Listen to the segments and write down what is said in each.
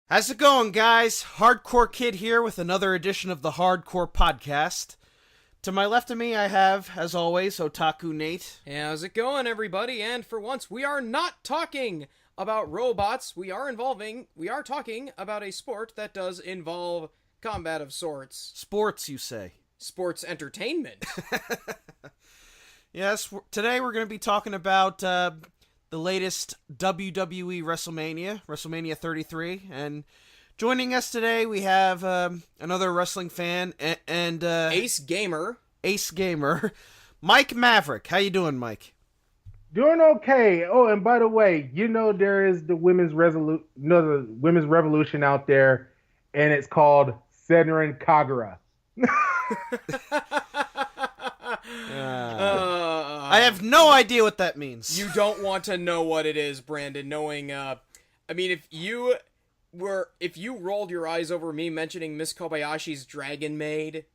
How's it going, guys? Hardcore Kid here with another edition of the Hardcore Podcast. To my left of me, I have, as always, Otaku Nate. Hey, how's it going, everybody? And for once, we are not talking about robots. We are talking about a sport that does involve combat of sorts. Sports, you say? Sports entertainment. Yes, today we're going to be talking about the latest WWE WrestleMania 33, and joining us today we have another wrestling fan and Ace Gamer, Mike Maverick. How you doing, Mike? Doing okay. Oh, and by the way, there is the women's revolution out there, and it's called Senran Kagura. I have no idea what that means. You don't want to know what it is, Brandon, knowing, if you rolled your eyes over me mentioning Miss Kobayashi's Dragon Maid,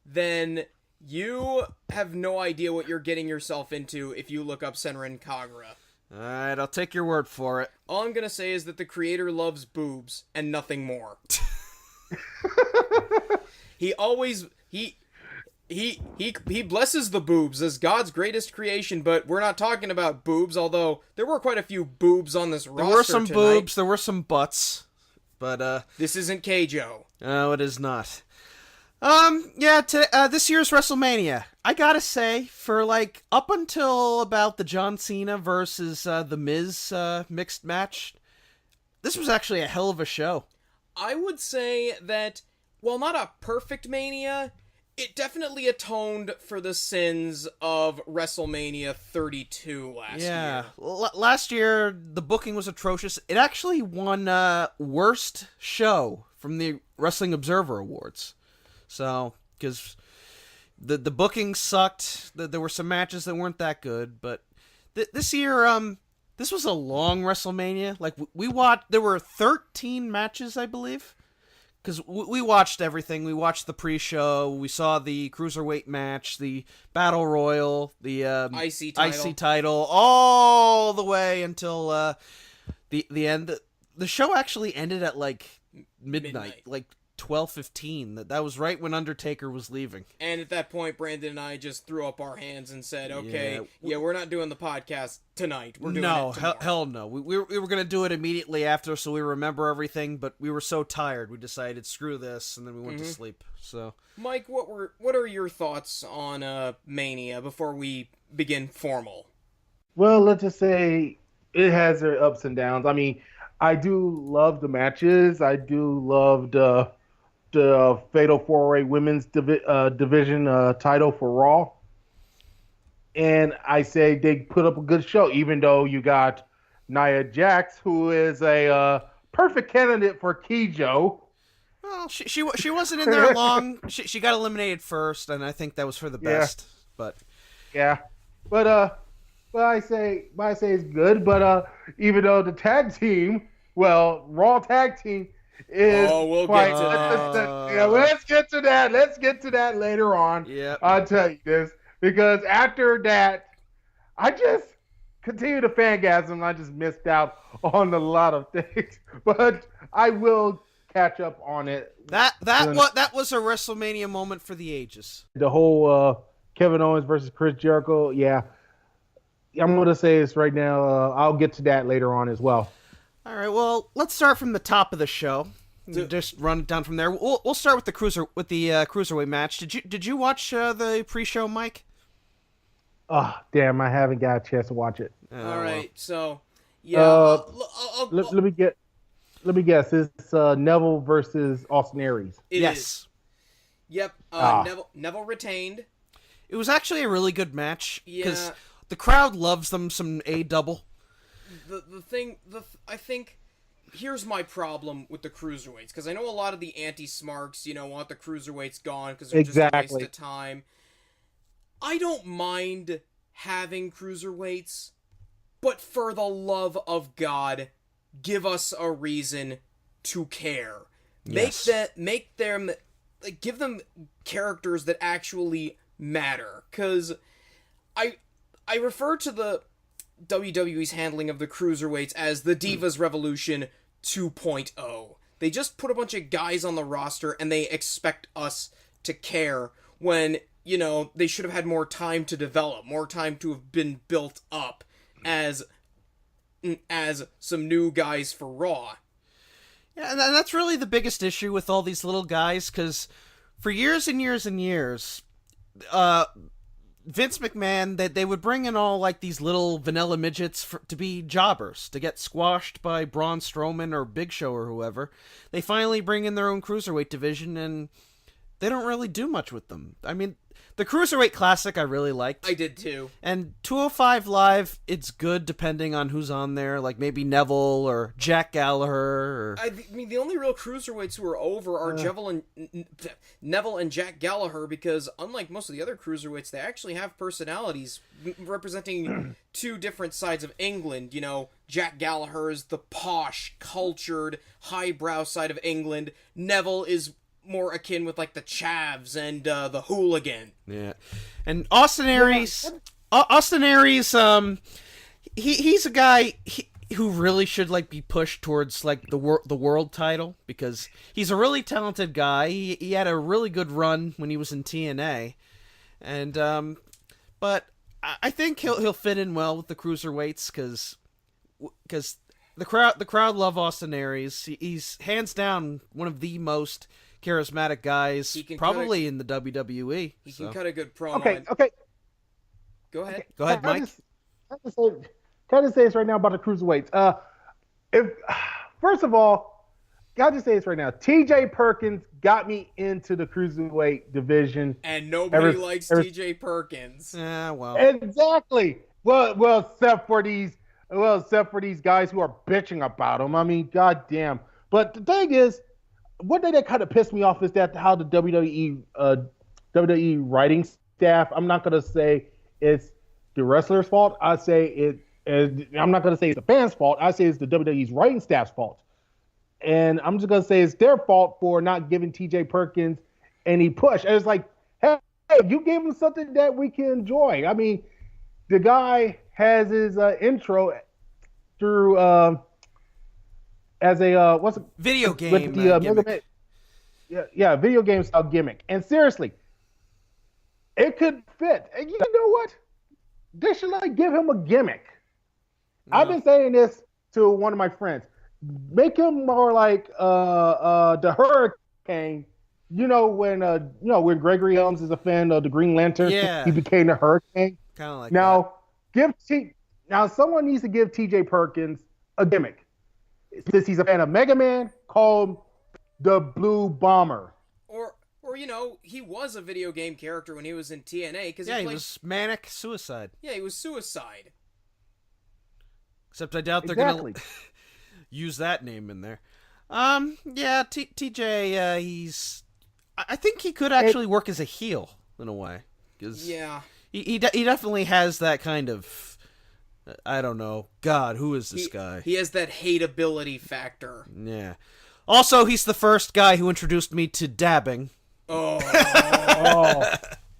then you have no idea what you're getting yourself into if you look up Senran Kagura. Alright, I'll take your word for it. All I'm gonna say is that the creator loves boobs and nothing more. He blesses the boobs as God's greatest creation, but we're not talking about boobs, although there were quite a few boobs on this roster. There were some tonight. boobs, there were some butts, but this isn't Keijo. No, it is not. This year's WrestleMania, I gotta say, for up until about the John Cena versus the Miz mixed match, this was actually a hell of a show. I would say that, while not a perfect Mania, it definitely atoned for the sins of WrestleMania 32 last year. Last year, the booking was atrocious. It actually won Worst Show from the Wrestling Observer Awards. So, because the booking sucked, there were some matches that weren't that good, but this year, this was a long WrestleMania. We watched, there were 13 matches, I believe. Because we watched everything. We watched the pre-show. We saw the Cruiserweight match, the Battle Royal, the IC title, all the way until the end. The show actually ended at midnight. 12:15. That was right when Undertaker was leaving. And at that point, Brandon and I just threw up our hands and said, okay, we're not doing the podcast tonight. We're doing it tomorrow. Hell no. We were going to do it immediately after so we remember everything, but we were so tired we decided, screw this, and then we went to sleep. So, Mike, what are your thoughts on Mania before we begin formal? Well, let's just say it has their ups and downs. I mean, I do love the matches. I do love the Fatal 4-Way Women's Division title for Raw. And I say they put up a good show, even though you got Nia Jax, who is a perfect candidate for Keijo. Well, she wasn't in there long. She got eliminated first, and I think that was for the best. But I say it's good. But even though the tag team, Raw tag team is we'll quite. get to that. Let's get to that. Let's get to that later on. Yeah, I'll tell you this because after that, I just continue to fangasm. I just missed out on a lot of things, but I will catch up on it. That was a WrestleMania moment for the ages. The whole Kevin Owens versus Chris Jericho. Yeah, I'm going to say this right now. I'll get to that later on as well. All right, well, let's start from the top of the show. Just run it down from there. We'll start with the cruiserweight match. Did you watch the pre-show, Mike? Oh, damn! I haven't got a chance to watch it. All right, so yeah. Let me guess. It's Neville versus Austin Aries. It is. Yep. Neville retained. It was actually a really good match because Yeah. the crowd loves them some A-double. I think here's my problem with the cruiserweights, because I know a lot of the anti-smarks, want the cruiserweights gone because they're just a waste of time. I don't mind having cruiserweights, but for the love of God, give us a reason to care. Yes. Give them characters that actually matter, because I refer to the WWE's handling of the cruiserweights as the Divas Revolution 2.0. they just put a bunch of guys on the roster and they expect us to care when, you know, they should have had more time to develop, more time to have been built up as some new guys for Raw. Yeah, and that's really the biggest issue with all these little guys, because for years and years and years, Vince McMahon, they would bring in all like these little vanilla midgets to be jobbers, to get squashed by Braun Strowman or Big Show or whoever. They finally bring in their own cruiserweight division, and they don't really do much with them. I mean, the Cruiserweight Classic I really liked. I did too. And 205 Live, it's good depending on who's on there, like maybe Neville or Jack Gallagher. Or... I mean, the only real cruiserweights who are over are Neville and Jack Gallagher, because unlike most of the other cruiserweights, they actually have personalities representing two different sides of England. You know, Jack Gallagher is the posh, cultured, highbrow side of England. Neville is more akin with like the chavs and the hooligan. Yeah, and Austin Aries, he's a guy who really should like be pushed towards like the world title, because he's a really talented guy. He had a really good run when he was in TNA, and but I think he'll fit in well with the cruiserweights because the crowd love Austin Aries. He's hands down one of the most charismatic guys probably in the WWE. He can cut a good promo. Okay. Go ahead. Go ahead, Mike. Can I just say this right now about the cruiserweights? First of all, I'll just say this right now. TJ Perkins got me into the cruiserweight division. And nobody likes TJ Perkins. Yeah, well. Exactly. Well, except for these guys who are bitching about him. I mean, goddamn. But the thing is, one thing that kind of pissed me off is that how the WWE writing staff. I'm not gonna say it's the wrestler's fault. I say I'm not gonna say it's the fans' fault. I say it's the WWE's writing staff's fault. And I'm just gonna say it's their fault for not giving TJ Perkins any push. And it's like, hey, you gave him something that we can enjoy. I mean, the guy has his intro through. As a what's a video game with the gimmick. Video game style gimmick. And seriously, it could fit. And you know what? They should like give him a gimmick. No. I've been saying this to one of my friends. Make him more like the Hurricane. You know when Gregory Helms is a fan of the Green Lantern, he became the Hurricane. Kind of like now that. Someone needs to give TJ Perkins a gimmick. Since he's a fan of Mega Man, call him the Blue Bomber. Or you know, he was a video game character when he was in TNA. He was Manic Suicide. Yeah, he was Suicide. Except I doubt they're going to use that name in there. TJ, I think he could actually work as a heel in a way. Yeah. He definitely has that kind of... I don't know. God, who is this guy? He has that hateability factor. Yeah. Also, he's the first guy who introduced me to dabbing. Oh.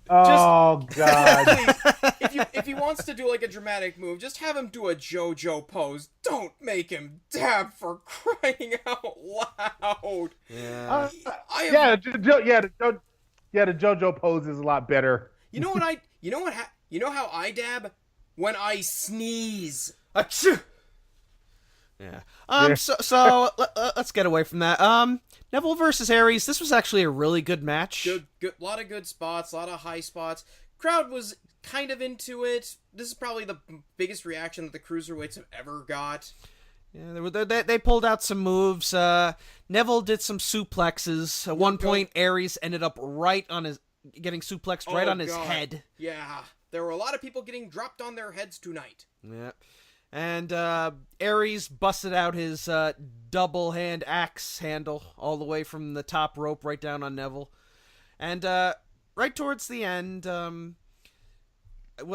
God. If he wants to do like a dramatic move, just have him do a JoJo pose. Don't make him dab, for crying out loud. Yeah. The JoJo pose is a lot better. You know how I dab? When I sneeze. Yeah. So let's get away from that. Neville versus Aries. This was actually a really good match. Good. Lot of good spots. A lot of high spots. Crowd was kind of into it. This is probably the biggest reaction that the cruiserweights have ever got. Yeah, they pulled out some moves. Neville did some suplexes. At one point, Aries ended up getting suplexed right on his head. Yeah. There were a lot of people getting dropped on their heads tonight. Yeah. And Aries busted out his double hand axe handle all the way from the top rope right down on Neville. And right towards the end, I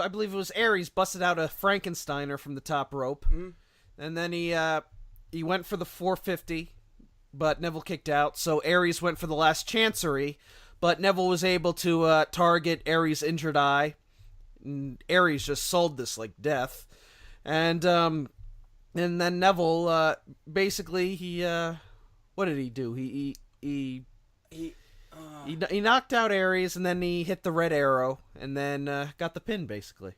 believe it was Aries busted out a Frankensteiner from the top rope. Mm-hmm. And then he went for the 450, but Neville kicked out. So Aries went for the last chancery, but Neville was able to target Aries' injured eye. And Aries just sold this like death, and then Neville basically he what did he do? He He he knocked out Aries, and then he hit the Red Arrow, and then got the pin, basically.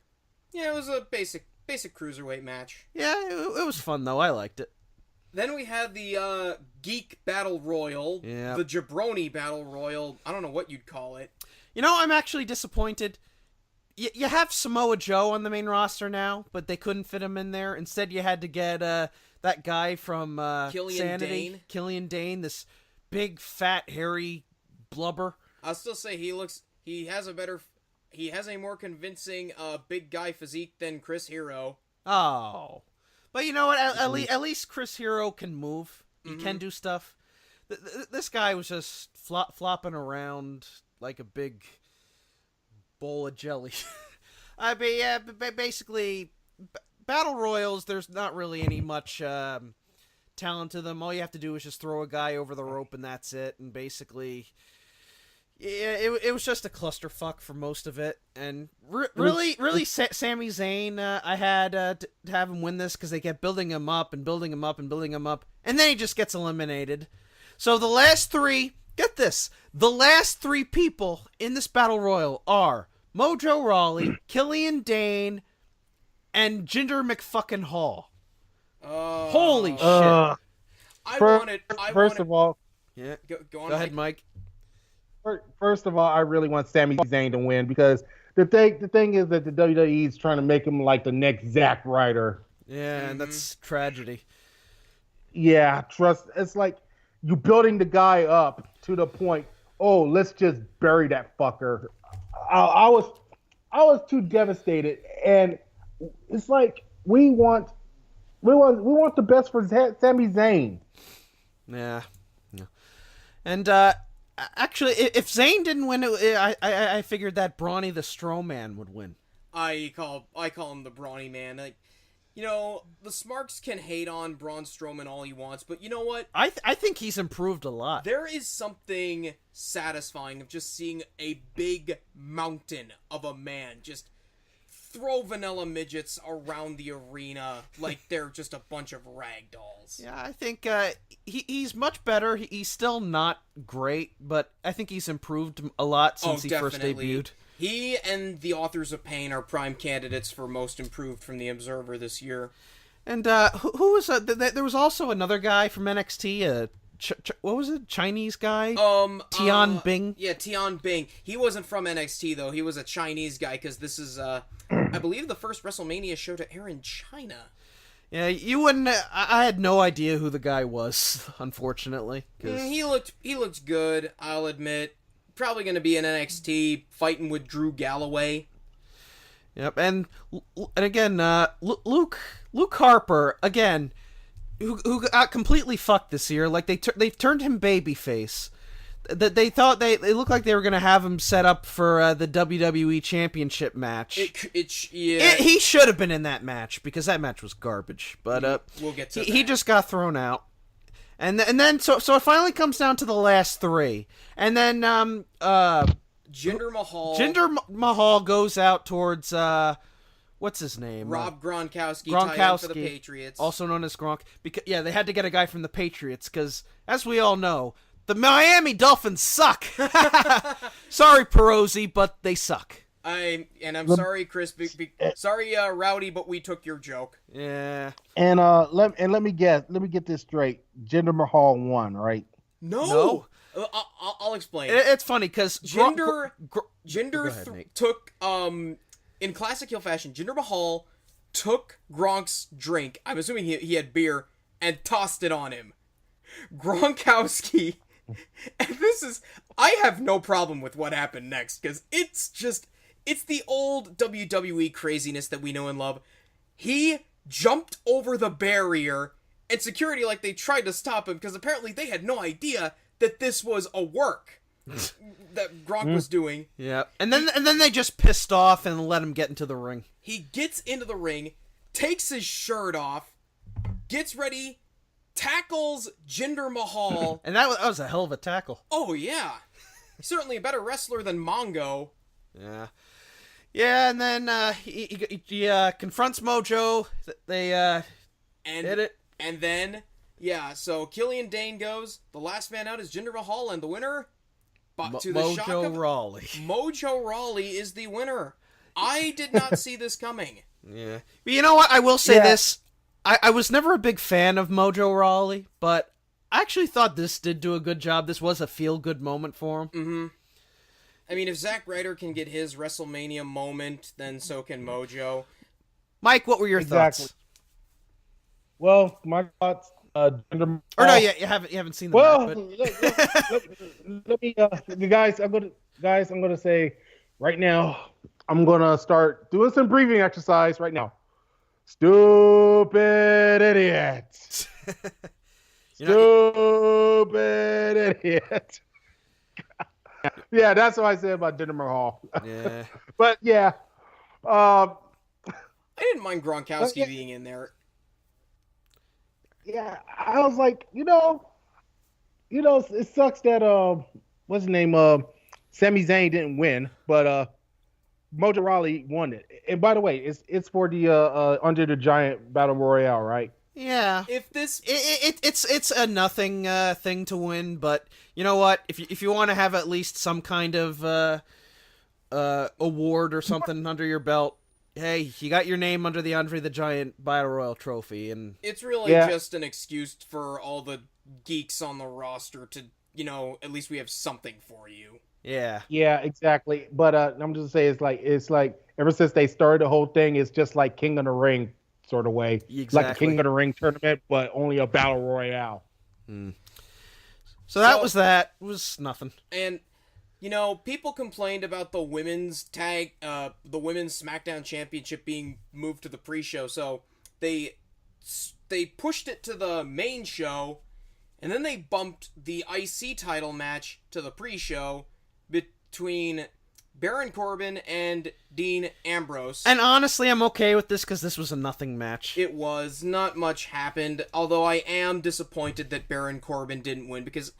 Yeah, it was a basic cruiserweight match. Yeah, it was fun, though. I liked it. Then we had the Geek Battle Royal, Yeah. the Jabroni Battle Royal. I don't know what you'd call it. You know, I'm actually disappointed. You have Samoa Joe on the main roster now, but they couldn't fit him in there. Instead, you had to get that guy from Killian Sanity, Dane. Killian Dane, this big, fat, hairy blubber. I'll still say he has a more convincing big guy physique than Chris Hero. Oh. But you know what? At least Chris Hero can move. He can do stuff. This guy was just flopping around like a big bowl of jelly. I mean, yeah, basically, battle royals, there's not really any much talent to them. All you have to do is just throw a guy over the rope, and that's it. And basically, yeah, it was just a clusterfuck for most of it. And really, Sami Zayn, I had to have him win this because they kept building him up and building him up and building him up, and then he just gets eliminated. So the last three, get this, the last three people in this battle royal are Mojo Rawley, Killian Dane, and Jinder McFucking-Hall. Holy shit! First of all, yeah, go on. Go ahead, Mike. First of all, I really want Sami Zayn to win because the thing is that the WWE is trying to make him like the next Zack Ryder. Yeah, and that's tragedy. Yeah, it's like you building the guy up to the point. Oh, let's just bury that fucker. I was too devastated, and it's like we want the best for Sami Zayn. Yeah. And actually, if Zayn didn't win, I figured that Brawny the Strowman would win. I call him the Brawny Man. Like, you know, the Smarks can hate on Braun Strowman all he wants, but you know what? I think he's improved a lot. There is something satisfying of just seeing a big mountain of a man just throw vanilla midgets around the arena like they're just a bunch of rag dolls. Yeah, I think he's much better. He's still not great, but I think he's improved a lot since he first debuted. He and the Authors of Pain are prime candidates for most improved from the Observer this year. And who was there was also another guy from NXT, what was it? Chinese guy? Tian Bing? Yeah, Tian Bing. He wasn't from NXT, though. He was a Chinese guy, because this is, I believe, the first WrestleMania show to air in China. Yeah, you wouldn't... I had no idea who the guy was, unfortunately. He looked good, I'll admit. Probably going to be in NXT, fighting with Drew Galloway. Yep, and again, Luke Harper, again... Who got completely fucked this year? Like they turned him babyface. That they thought they looked like they were gonna have him set up for the WWE Championship match. He should have been in that match because that match was garbage. But we'll get to that. He just got thrown out, and then so it finally comes down to the last three, and then Jinder Mahal goes out towards what's his name? Rob Gronkowski, tight end for the Patriots. Also known as Gronk. Because, yeah, they had to get a guy from the Patriots because, as we all know, the Miami Dolphins suck. Sorry, Perosi, but they suck. I'm sorry, Chris. Sorry, Rowdy, but we took your joke. Yeah. And let me get this straight. Jinder Mahal won, right? No. I'll explain. It's funny because Jinder took in classic heel fashion, Jinder Mahal took Gronk's drink, I'm assuming he had beer, and tossed it on him. Gronkowski, and I have no problem with what happened next, because it's the old WWE craziness that we know and love. He jumped over the barrier, and security, like, they tried to stop him, because apparently they had no idea that this was a work that Gronk was doing. Yeah, and then they just pissed off and let him get into the ring. He gets into the ring, takes his shirt off, gets ready, tackles Jinder Mahal. And that was a hell of a tackle. Oh, yeah. He's certainly a better wrestler than Mongo. Yeah. Yeah, and then he confronts Mojo. They hit it. And then Yeah, so Killian Dane goes. The last man out is Jinder Mahal, and the winner, to the shock of Mojo Rawley. Mojo Rawley is the winner. I did not see this coming. Yeah. But you know what? I will say this. I was never a big fan of Mojo Rawley, but I actually thought this did do a good job. This was a feel-good moment for him. Mm-hmm. I mean, if Zack Ryder can get his WrestleMania moment, then so can Mojo. Mike, what were your thoughts? Well, my thoughts. Or no, you haven't seen the match, but... let me, guys. I'm gonna say right now. I'm gonna start doing some breathing exercise right now. Stupid idiot. Stupid idiot. Yeah, that's what I said about Jinder Mahal. Yeah. But yeah. I didn't mind Gronkowski being in there. Yeah, I was like, it sucks that what's his name? Sami Zayn didn't win, but Mojo Rawley won it. And by the way, it's for the Under the Giant Battle Royale, right? Yeah. If this it's a nothing thing to win, but you know what? If you want to have at least some kind of award or something under your belt, hey, you got your name under the Andre the Giant Battle Royal trophy, and it's really just an excuse for all the geeks on the roster to, at least we have something for you. Yeah. Yeah, exactly. But I'm just saying, it's like ever since they started the whole thing, it's just like King of the Ring sort of way. Exactly. Like a King of the Ring tournament, but only a Battle Royale. So that was that. It was nothing. And people complained about the women's SmackDown Championship being moved to the pre-show, so they pushed it to the main show, and then they bumped the IC title match to the pre-show between Baron Corbin and Dean Ambrose. And honestly, I'm okay with this because this was a nothing match. It was. Not much happened, although I am disappointed that Baron Corbin didn't win, because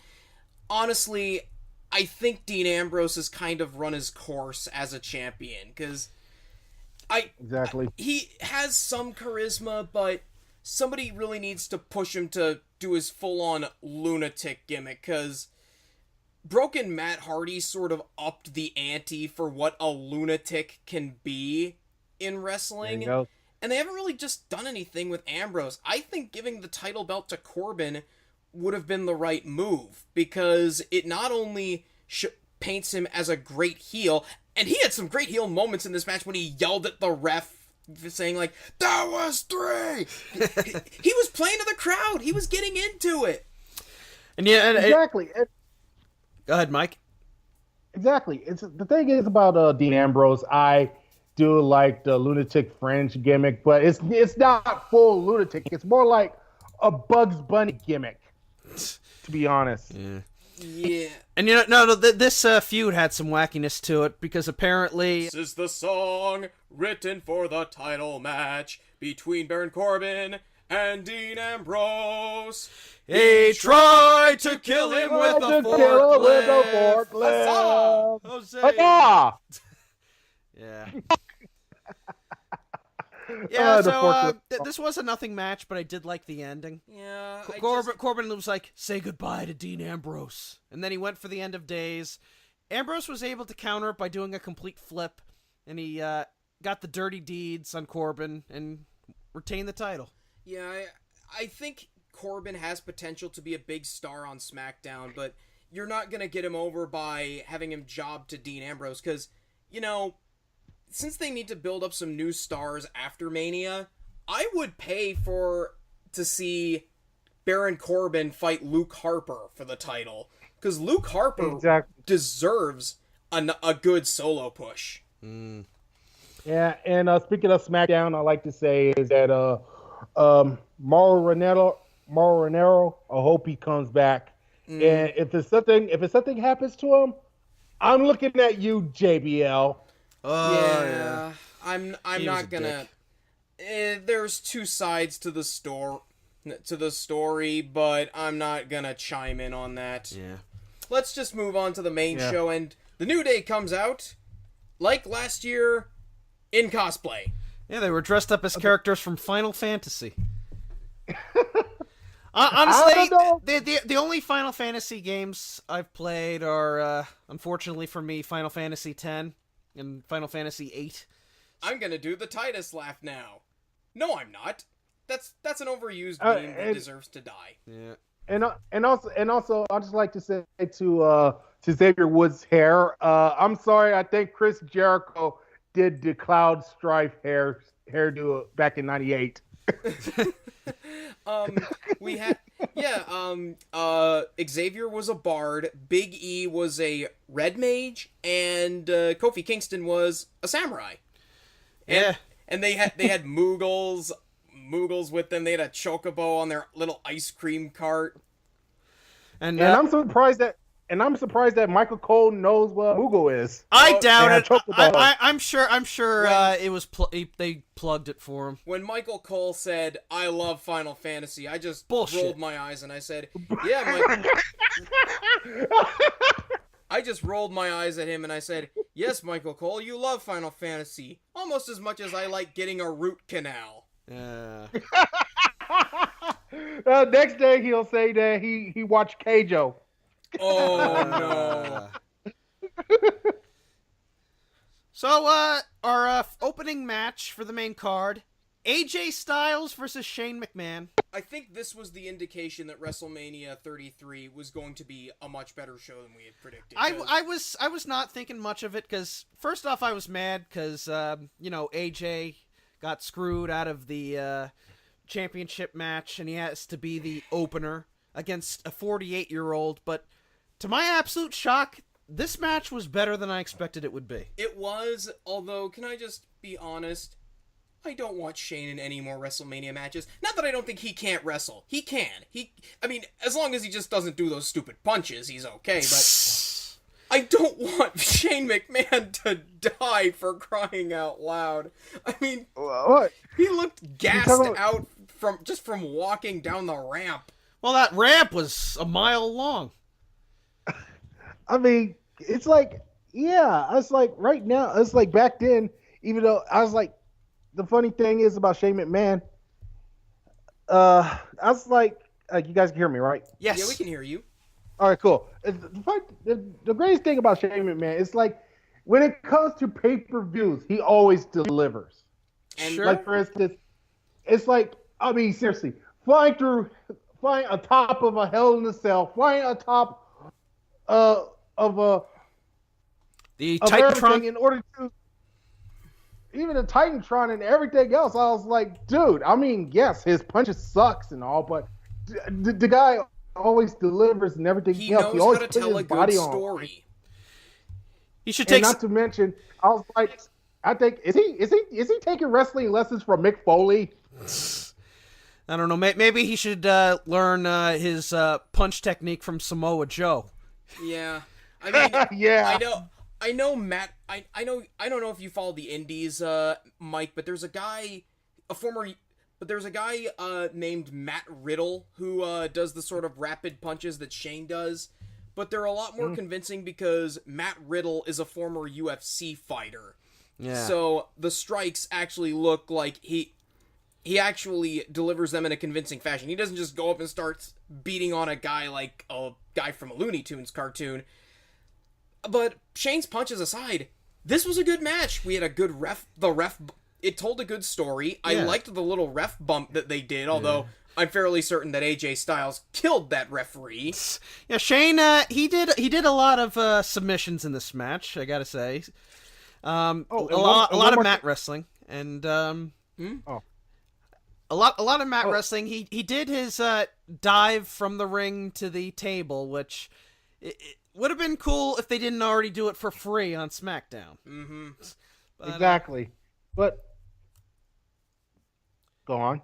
honestly, I think Dean Ambrose has kind of run his course as a champion, because he has some charisma, but somebody really needs to push him to do his full-on lunatic gimmick, because Broken Matt Hardy sort of upped the ante for what a lunatic can be in wrestling, and they haven't really just done anything with Ambrose. I think giving the title belt to Corbin would have been the right move, because it not only paints him as a great heel, and he had some great heel moments in this match when he yelled at the ref, saying like, "That was 3!" He was playing to the crowd. He was getting into it. And exactly. Go ahead, Mike. Exactly. The thing is about Dean Ambrose, I do like the lunatic fringe gimmick, but it's not full lunatic. It's more like a Bugs Bunny gimmick, to be honest. Yeah. And this feud had some wackiness to it, because apparently this is the song written for the title match between Baron Corbin and Dean Ambrose. He tried to kill him with a forklift. Huzzah! Yeah. Yeah, so this was a nothing match, but I did like the ending. Yeah. Corbin was like, "Say goodbye to Dean Ambrose." And then he went for the end of days. Ambrose was able to counter it by doing a complete flip, and he got the dirty deeds on Corbin and retained the title. Yeah, I think Corbin has potential to be a big star on SmackDown, but you're not going to get him over by having him job to Dean Ambrose, because, since they need to build up some new stars after Mania, I would pay to see Baron Corbin fight Luke Harper for the title, because Luke Harper deserves a good solo push. Yeah, and speaking of SmackDown, I like to say is that Mauro Ranero, I hope he comes back. And if something happens to him, I'm looking at you, JBL. Yeah. I'm not gonna. There's two sides to the story, but I'm not gonna chime in on that. Yeah. Let's just move on to the main show, and the New Day comes out like last year in cosplay. Yeah, they were dressed up as characters from Final Fantasy. Honestly, the only Final Fantasy games I've played are, unfortunately for me, Final Fantasy X and Final Fantasy VIII. I'm gonna do the Titus laugh now. No, I'm not. That's an overused meme that deserves to die. Yeah. And also, I'd just like to say to Xavier Woods' hair, I'm sorry, I think Chris Jericho did the Cloud Strife hairdo back in '98. We had Xavier was a bard, Big E was a red mage, and Kofi Kingston was a samurai. And they had Moogles with them. They had a chocobo on their little ice cream cart. And I'm surprised that Michael Cole knows what Moogle is. I doubt it. I'm sure it was they plugged it for him. When Michael Cole said, "I love Final Fantasy," I just rolled my eyes and I said, "Yeah, I just rolled my eyes at him and I said, "Yes, Michael Cole, you love Final Fantasy almost as much as I like getting a root canal." Next day he'll say that he watched Keijo. Oh no. So our opening match for the main card, AJ Styles versus Shane McMahon. I think this was the indication that WrestleMania 33 was going to be a much better show than we had predicted. I was not thinking much of it because first off I was mad because AJ got screwed out of the championship match and he has to be the opener against a 48-year-old. But to my absolute shock, this match was better than I expected it would be. It was, although can I just be honest? I don't want Shane in any more WrestleMania matches. Not that I don't think he can't wrestle. He can. I mean, as long as he just doesn't do those stupid punches, he's okay, but I don't want Shane McMahon to die, for crying out loud. I mean, what? He looked gassed out from walking down the ramp. Well, that ramp was a mile long. I mean, it's like, yeah, I was like, right now, it's like back then, even though I was like, the funny thing is about Shane McMahon, I was like, you guys can hear me, right? Yes. Yeah, we can hear you. All right, cool. The greatest thing about Shane McMahon is like, when it comes to pay-per-views, he always delivers. And sure. Like, for instance, it's like, I mean, seriously, flying on top of a Hell in a Cell, flying on top of Titantron in order to even the Titantron and everything else. I was like, dude, I mean, yes, his punches sucks and all, but the guy always delivers and everything else. He knows how to tell a good story. He should take. And not to mention, I was like, I think is he taking wrestling lessons from Mick Foley? I don't know. Maybe he should learn his punch technique from Samoa Joe. Yeah, I mean, yeah. I know, Matt. I don't know if you follow the indies, Mike, but there's a guy named Matt Riddle who does the sort of rapid punches that Shane does, but they're a lot more convincing because Matt Riddle is a former UFC fighter. Yeah. So the strikes actually look like he actually delivers them in a convincing fashion. He doesn't just go up and start beating on a guy like a guy from a Looney Tunes cartoon. But Shane's punches aside, this was a good match. We had a good ref. It told a good story. Yeah. I liked the little ref bump that they did, although I'm fairly certain that AJ Styles killed that referee. Yeah, Shane, he did a lot of submissions in this match, I gotta say. A lot of mat wrestling, and a lot of mat wrestling. He did his dive from the ring to the table, which it would have been cool if they didn't already do it for free on SmackDown. Mm-hmm. But, exactly. But go on.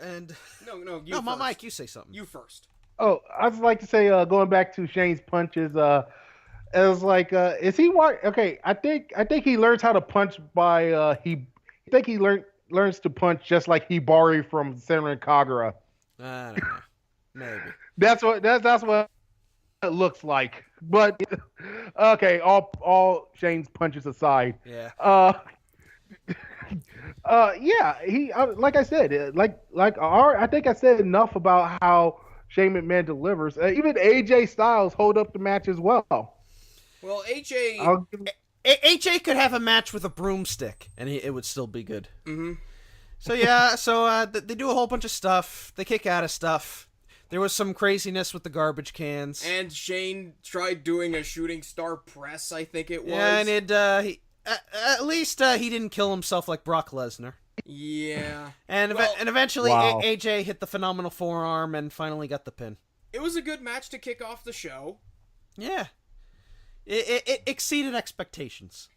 And no, Mike, you say something. You first. Oh, I'd like to say, going back to Shane's punches, it was like, is he okay? I think he learns how to punch by I think he learns to punch just like Hibari from Senran Kagura. I don't know. Maybe. That's what it looks like. But okay, all Shane's punches aside. Yeah. Yeah, he like I said, I think I said enough about how Shane McMahon delivers. Even AJ Styles hold up the match as well. Well, AJ... AJ could have a match with a broomstick, and it would still be good. Mm-hmm. So yeah, they do a whole bunch of stuff. They kick out of stuff. There was some craziness with the garbage cans. And Shane tried doing a shooting star press, I think it was. Yeah, and at least he didn't kill himself like Brock Lesnar. Yeah. And eventually AJ hit the phenomenal forearm and finally got the pin. It was a good match to kick off the show. Yeah. It exceeded expectations.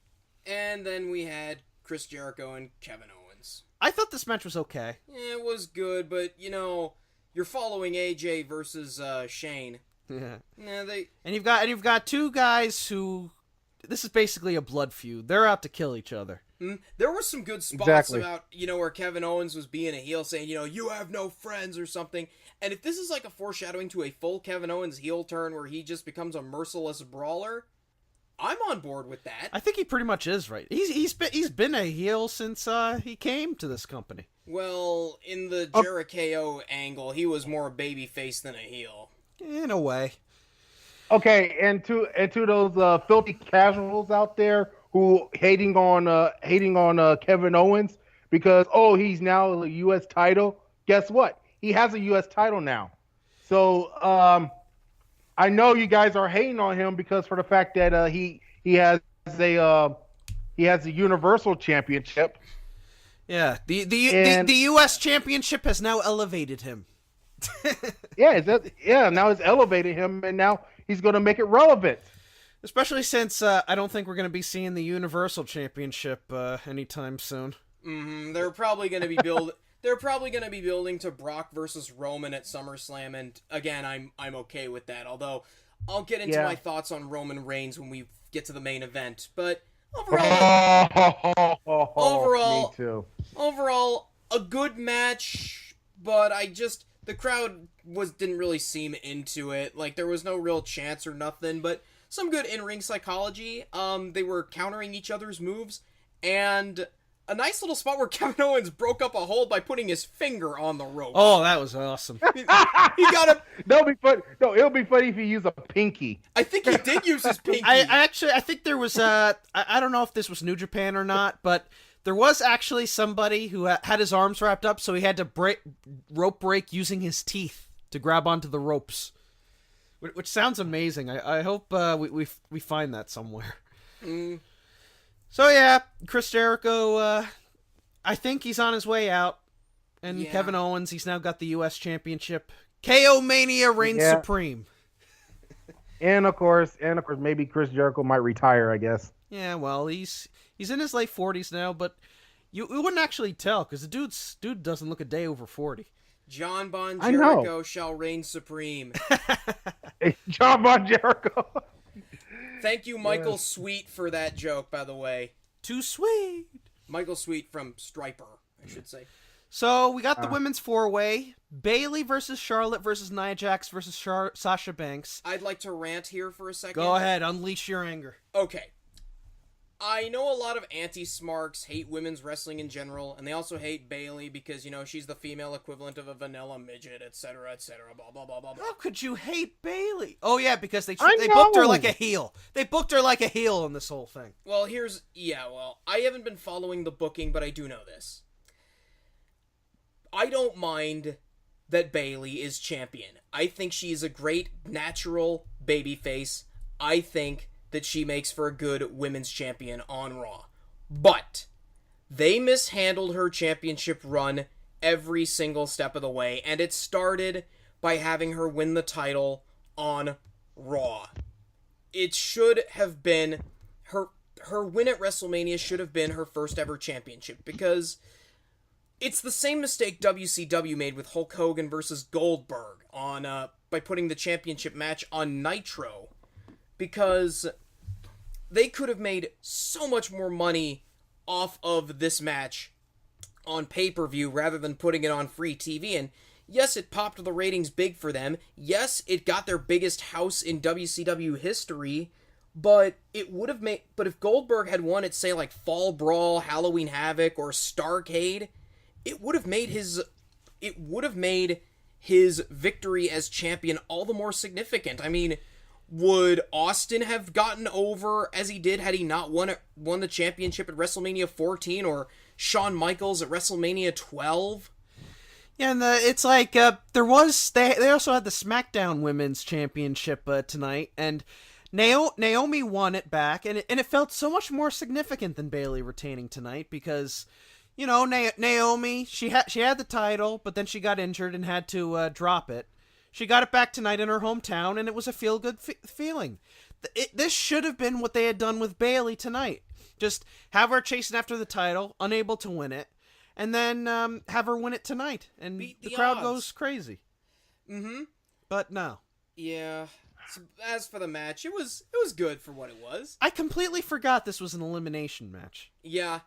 And then we had Chris Jericho and Kevin Owens. I thought this match was okay. Yeah, it was good, but, you're following AJ versus Shane. Yeah. And you've got two guys who... This is basically a blood feud. They're out to kill each other. There were some good spots about, where Kevin Owens was being a heel saying, you have no friends or something. And if this is like a foreshadowing to a full Kevin Owens heel turn where he just becomes a merciless brawler, I'm on board with that. I think he pretty much is, right? He's been a heel since he came to this company. Well, in the Jericho angle, he was more a babyface than a heel. In a way. Okay, and to those filthy casuals out there who hating on Kevin Owens because he's now a U.S. title. Guess what? He has a U.S. title now. So I know you guys are hating on him because for the fact that he has a Universal Championship. Yeah, the U.S. Championship has now elevated him. Now it's elevated him, and now he's going to make it relevant. Especially since I don't think we're going to be seeing the Universal Championship anytime soon. Mm-hmm. They're probably going to be building to Brock versus Roman at SummerSlam, and again, I'm okay with that. Although I'll get into my thoughts on Roman Reigns when we get to the main event. But overall, me too. Overall, a good match, but the crowd didn't really seem into it. Like, there was no real chance or nothing, but some good in-ring psychology. They were countering each other's moves, and a nice little spot where Kevin Owens broke up a hold by putting his finger on the rope. Oh, that was awesome. He got a... That'll be fun. No, it'll be funny if he used a pinky. I think he did use his pinky. I think there was I don't know if this was New Japan or not, but there was actually somebody who had his arms wrapped up, so he had to rope break using his teeth to grab onto the ropes, which sounds amazing. I hope we find that somewhere. So yeah, Chris Jericho, I think he's on his way out, and Kevin Owens, he's now got the U.S. Championship. KO Mania reigns supreme. And of course, maybe Chris Jericho might retire, I guess. Yeah, well, he's in his late 40s now, but you wouldn't actually tell because the dude doesn't look a day over 40. John Bon Jericho shall reign supreme. John Bon Jericho. Thank you, Michael Sweet, for that joke, by the way. Too sweet. Michael Sweet from Striper, I should say. So we got the women's four-way. Bayley versus Charlotte versus Nia Jax versus Sasha Banks. I'd like to rant here for a second. Go ahead, unleash your anger. Okay. I know a lot of anti-smarks hate women's wrestling in general, and they also hate Bayley because, she's the female equivalent of a vanilla midget, etc., blah, blah, blah, blah, blah. How could you hate Bayley? Oh, yeah, because they booked her like a heel. They booked her like a heel in this whole thing. Well, I haven't been following the booking, but I do know this. I don't mind that Bayley is champion. I think she's a great natural babyface. I think that she makes for a good women's champion on Raw. But they mishandled her championship run every single step of the way, and it started by having her win the title on Raw. It should have been her win at WrestleMania should have been her first ever championship, because it's the same mistake WCW made with Hulk Hogan versus Goldberg by putting the championship match on Nitro, because they could have made so much more money off of this match on pay-per-view rather than putting it on free TV. And yes, it popped the ratings big for them. Yes, it got their biggest house in WCW history, but if Goldberg had won at, say, like Fall Brawl, Halloween Havoc, or Starrcade, it would have made his victory as champion all the more significant. I mean, would Austin have gotten over as he did had he not won the championship at WrestleMania 14, or Shawn Michaels at WrestleMania 12? Yeah, and it's like they also had the SmackDown Women's Championship tonight, and Naomi won it back, and it felt so much more significant than Bayley retaining tonight because, you know, Naomi she had the title, but then she got injured and had to drop it. She got it back tonight in her hometown, and it was a feel-good feeling. This should have been what they had done with Bayley tonight. Just have her chasing after the title, unable to win it, and then have her win it tonight, and the crowd goes crazy. Mm-hmm. But no. Yeah. So as for the match, it was good for what it was. I completely forgot this was an elimination match. Yeah.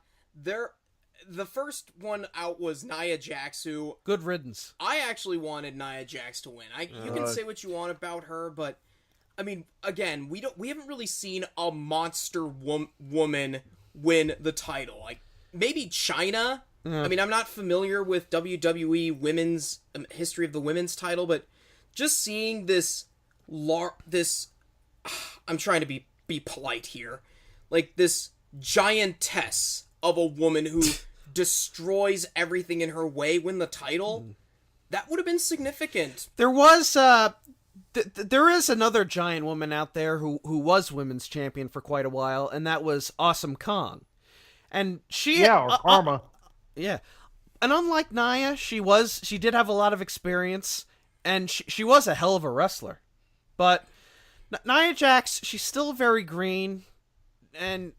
The first one out was Nia Jax, who... Good riddance. I actually wanted Nia Jax to win. You can say what you want about her, but... I mean, again, we haven't really seen a monster woman win the title. Like, maybe Chyna. I mean, I'm not familiar with WWE women's history of the women's title, but just seeing this I'm trying to be polite here, like this giantess of a woman who destroys everything in her way win the title. That would have been significant. There was there is another giant woman out there who was women's champion for quite a while, and that was Awesome Kong. And she or Karma. Yeah. And unlike Nia, she did have a lot of experience, and she was a hell of a wrestler. But Nia Jax, she's still very green, and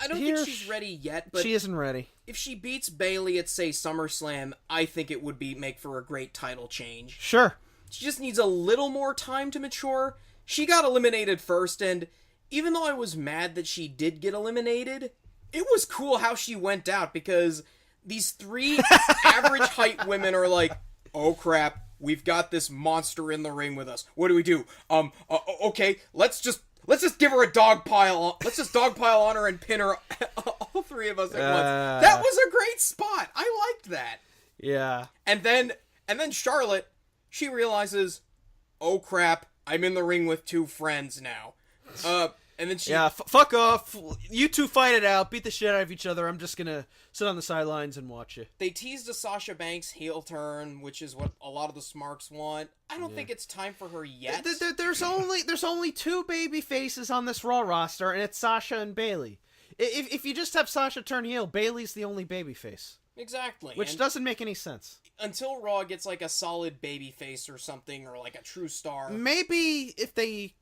I don't think she's ready yet, but she isn't ready. If she beats Bayley at, say, SummerSlam, I think it would make for a great title change. Sure. She just needs a little more time to mature. She got eliminated first, and even though I was mad that she did get eliminated, it was cool how she went out, because these three average height women are like, oh crap, we've got this monster in the ring with us. What do we do? Okay, let's just give her a dog pile. Let's just dog pile on her and pin her, all three of us at once. That was a great spot. I liked that. Yeah. And then Charlotte, she realizes, oh crap, I'm in the ring with two friends now. And then she... Yeah, fuck off. You two fight it out. Beat the shit out of each other. I'm just gonna sit on the sidelines and watch you. They teased a Sasha Banks heel turn, which is what a lot of the Smarks want. I don't think it's time for her yet. There's only two baby faces on this Raw roster, and it's Sasha and Bayley. If you just have Sasha turn heel, Bayley's the only baby face. Exactly. Which doesn't make any sense. Until Raw gets like a solid baby face or something, or like a true star. Maybe if they...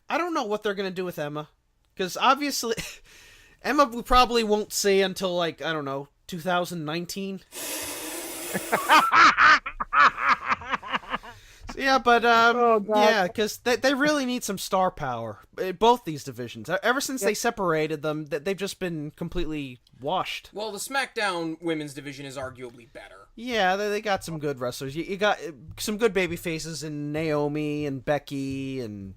I don't know what they're going to do with Emma. Because obviously, Emma we probably won't see until, like, I don't know, 2019. Yeah, but, yeah, because they really need some star power. Both these divisions. Ever since they separated them, they've just been completely washed. Well, the SmackDown women's division is arguably better. Yeah, they got some good wrestlers. You got some good baby faces in Naomi and Becky and...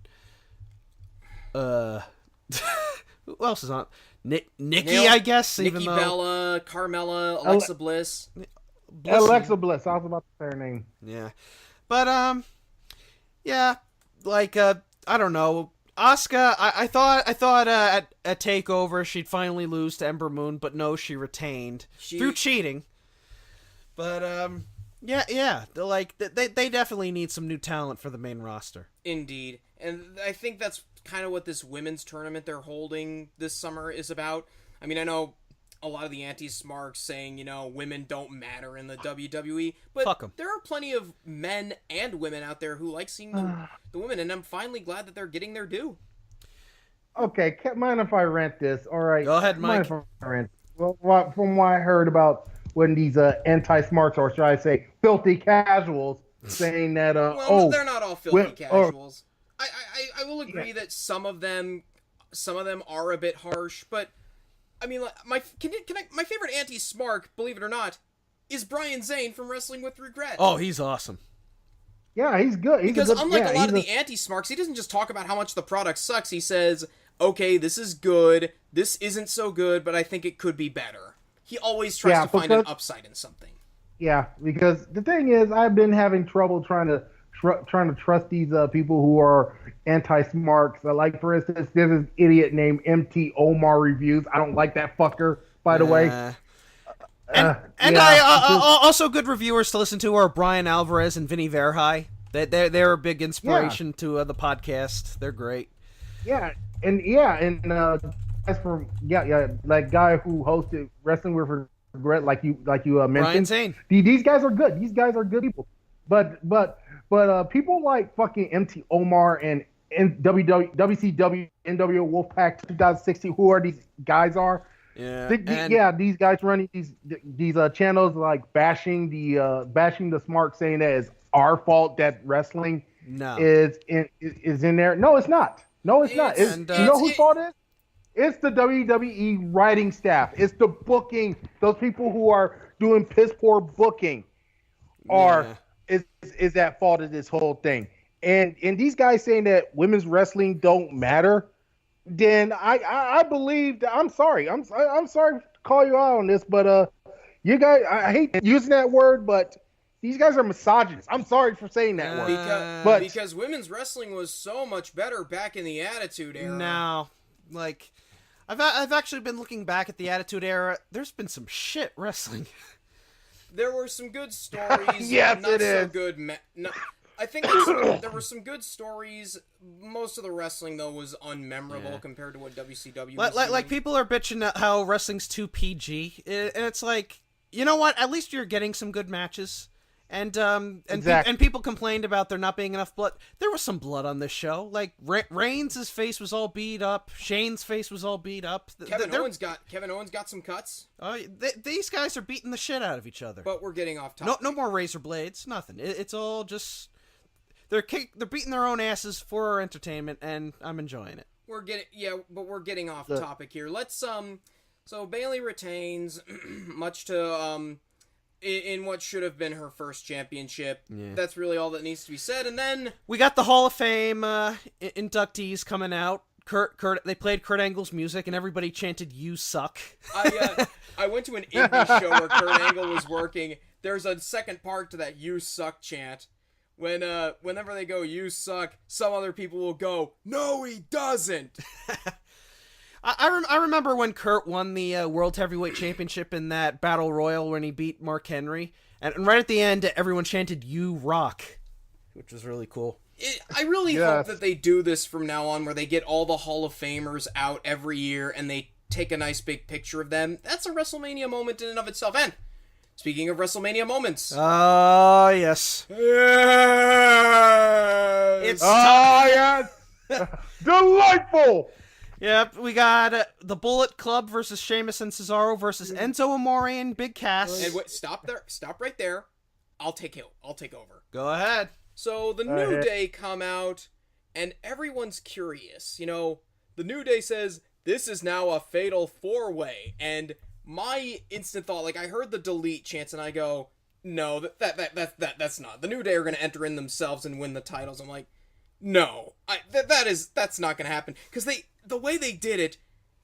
who else is on? Nikki, I guess. Nikki Bella, Carmella, Alexa Bliss. Alexa Bliss. I was about to say her name. Yeah, but yeah, like I don't know. Asuka, I thought at Takeover she'd finally lose to Ember Moon, but no, she retained through cheating. But yeah, they definitely need some new talent for the main roster. Indeed, and I think that's kind of what this women's tournament they're holding this summer is about. I mean, I know a lot of the anti-smarks saying, you know, women don't matter in the WWE, but fuck 'em. There are plenty of men and women out there who like seeing the women, and I'm finally glad that they're getting their due. Okay, mind if I rant this? All right. Go ahead, Mike. Mind if I rant? Well, from what I heard about when these anti-smarks, or should I say filthy casuals, saying that, they're not all filthy casuals. I will agree that some of them are a bit harsh, but I mean, like, my favorite anti-smark, believe it or not, is Brian Zane from Wrestling with Regret. Oh, he's awesome. Yeah, he's good. Because unlike a lot of the anti-smarks, he doesn't just talk about how much the product sucks. He says, okay, this is good, this isn't so good, but I think it could be better. He always tries to find an upside in something. Yeah, because the thing is, I've been having trouble trying to trust these people who are anti-smarks. Like for instance, there's this idiot named MT Omar reviews. I don't like that fucker. By the way, Uh, and yeah, also good reviewers to listen to are Brian Alvarez and Vinny Verhey. They're a big yeah, inspiration to the podcast. They're great. and as for like guy who hosted Wrestling with Regret, like you Brian mentioned, Zane. these guys are good. These guys are good people. But people like fucking MT Omar and WCW NWO Wolfpack 2016, who are these guys are? These guys running these channels like bashing the smart, saying that it's our fault that wrestling No. is in there. No, it's not. No, it's not. You know whose fault it is? It's the WWE writing staff. It's the booking. Those people who are doing piss poor booking are is at fault of this whole thing. And these guys saying that women's wrestling don't matter, then I believe that I'm sorry. I'm sorry to call you out on this, but you guys, I hate using that word, but these guys are misogynists. I'm sorry for saying that word. Because women's wrestling was so much better back in the Attitude Era. No, like I've actually been looking back at the Attitude Era. There's been some shit wrestling. There were some good stories. Yes, not it so is. good. I think there were some good stories. Most of the wrestling though was unmemorable compared to what WCW was doing. Like people are bitching at how wrestling's too PG, and it's like, you know what? At least you're getting some good matches. And Exactly. and people complained about there not being enough blood. There was some blood on this show. Like Reigns' face was all beat up. Shane's face was all beat up. Kevin Owens got some cuts. These guys are beating the shit out of each other. But we're getting off topic. No more razor blades. Nothing. It's all just they're beating their own asses for our entertainment, and I'm enjoying it. We're getting off topic here. Let's So Bayley retains, much to in what should have been her first championship. Yeah. That's really all that needs to be said. And then we got the Hall of Fame inductees coming out. They played Kurt Angle's music, and everybody chanted "You suck." I went to an indie show where Kurt Angle was working. There's a second part to that "You suck" chant. Whenever they go "You suck," some other people will go, "No, he doesn't." I remember when Kurt won the World Heavyweight Championship in that Battle Royal when he beat Mark Henry. And right at the end, everyone chanted, "You rock," which was really cool. I really hope that they do this from now on, where they get all the Hall of Famers out every year and they take a nice big picture of them. That's a WrestleMania moment in and of itself. And speaking of WrestleMania moments. Oh, yes. Yes! Yes! Delightful! Yep, we got the Bullet Club versus Sheamus and Cesaro versus Enzo Amore and Big Cass. And wait, stop right there. I'll take over. Go ahead. So the New Day come out, and everyone's curious. You know, the New Day says this is now a fatal 4-way, and my instant thought, like I heard the delete chants, and I go, no, that's not. The New Day are going to enter in themselves and win the titles. I'm like, no, that's not going to happen, because the way they did it,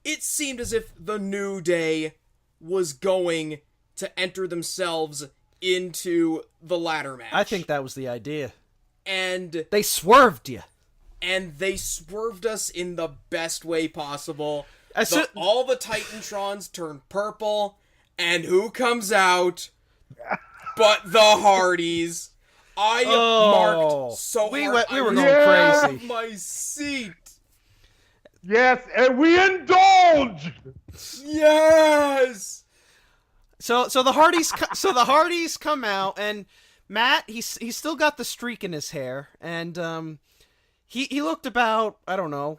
it seemed as if the New Day was going to enter themselves into the ladder match. I think that was the idea. And they swerved you. And they swerved us in the best way possible. All the Titantrons turn purple, and who comes out but the Hardys? I marked so we hard. We were going crazy. My seat. Yes, and we indulge. Yes. So the Hardys come out, and Matt he's still got the streak in his hair, and he looked about, I don't know,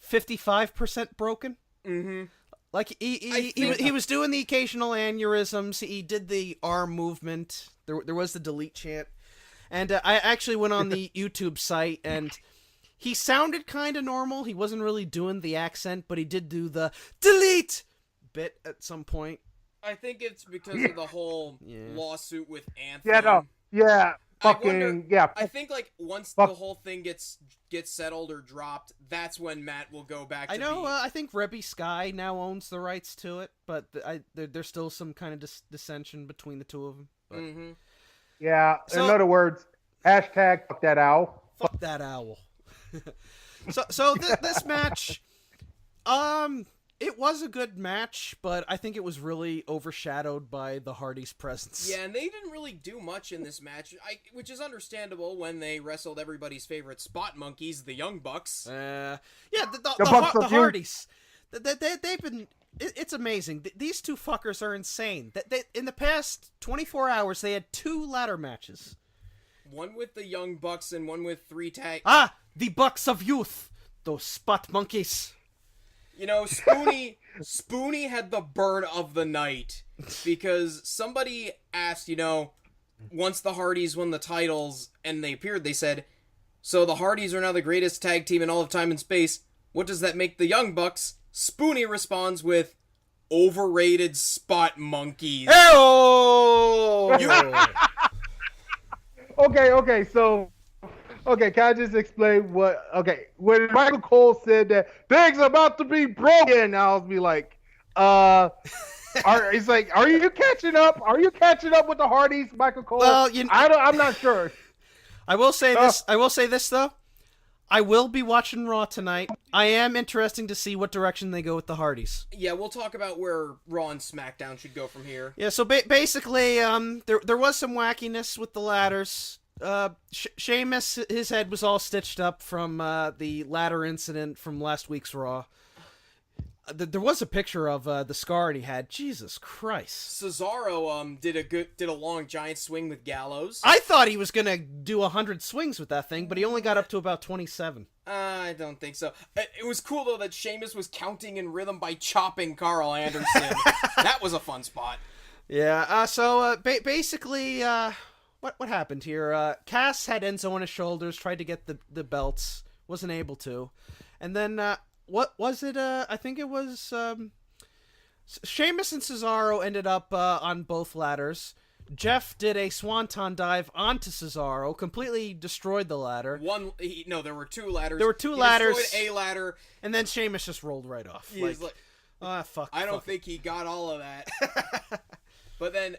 55% broken. Mm-hmm. Like he was doing the occasional aneurysms. He did the arm movement. There was the delete chant, and I actually went on the YouTube site, and he sounded kind of normal. He wasn't really doing the accent, but he did do the delete bit at some point. I think it's because of the whole lawsuit with Anthem. I think like once the whole thing gets settled or dropped, that's when Matt will go back to I think Rebby Sky now owns the rights to it, but there's still some kind of dissension between the two of them. But Yeah. So- in other words, hashtag fuck that owl. fuck that owl. This match, it was a good match, but I think it was really overshadowed by the Hardys' presence. Yeah, and they didn't really do much in this match, which is understandable when they wrestled everybody's favorite spot monkeys, the Young Bucks. The Bucks of Hardys. They've been. It's amazing. These two fuckers are insane. In the past 24 hours, they had 2 ladder matches. One with the Young Bucks and one with 3 tag. The Bucks of Youth. Those spot monkeys. You know, Spoonie had the burn of the night because somebody asked, once the Hardys won the titles and they appeared, they said, so the Hardys are now the greatest tag team in all of time and space. What does that make the Young Bucks? Spoonie responds with, overrated spot monkeys. Hey-oh! Okay, so... Okay, can I just explain what... Okay, when Michael Cole said that things are about to be broken, I was be like, he's like, are you catching up? Are you catching up with the Hardys, Michael Cole? Well, I'm not sure. I will say this. I will say this though. I will be watching Raw tonight. I am interested to see what direction they go with the Hardys. Yeah, we'll talk about where Raw and SmackDown should go from here. So basically, there was some wackiness with the ladders. Sheamus, his head was all stitched up from the ladder incident from last week's Raw. There was a picture of the scar he had. Jesus Christ! Cesaro did a long giant swing with Gallows. I thought he was gonna do 100 swings with that thing, but he only got up to about 27. I don't think so. It was cool though that Sheamus was counting in rhythm by chopping Carl Anderson. That was a fun spot. Yeah. Basically, what happened here? Cass had Enzo on his shoulders, tried to get the belts, wasn't able to, and then what was it? I think it was Sheamus and Cesaro ended up on both ladders. Jeff did a swanton dive onto Cesaro, completely destroyed the ladder. There were 2 ladders. There were 2 ladders. Destroyed a ladder, and then Sheamus just rolled right off. He's like, fuck. I don't think he got all of that. But then,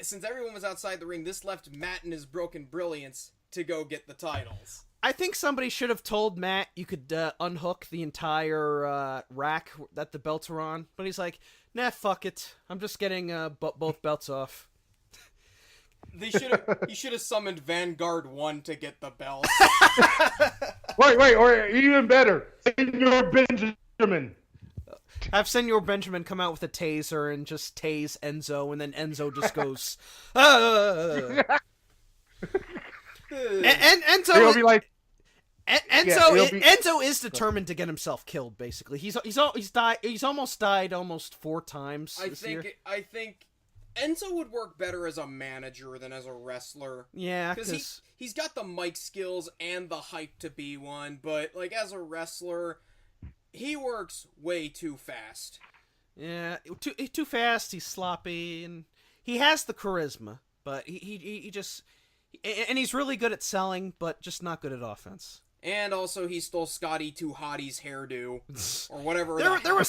since everyone was outside the ring, this left Matt and his broken brilliance to go get the titles. I think somebody should have told Matt you could unhook the entire rack that the belts were on, but he's like, nah, fuck it. I'm just getting both belts off. He should have summoned Vanguard 1 to get the belts. Wait, or even better, Senor Benjamin. Have Senor Benjamin come out with a taser and just tase Enzo, and then Enzo just goes, and Enzo. He'll be like, Enzo is determined to get himself killed. Basically, he's almost died 4 times. I think Enzo would work better as a manager than as a wrestler. Yeah, because he's got the mic skills and the hype to be one, but like as a wrestler, he works way too fast. Yeah, too fast. He's sloppy, and he has the charisma, but he just, and he's really good at selling, but just not good at offense. And also, he stole Scotty 2 Hottie's hairdo, or whatever. There were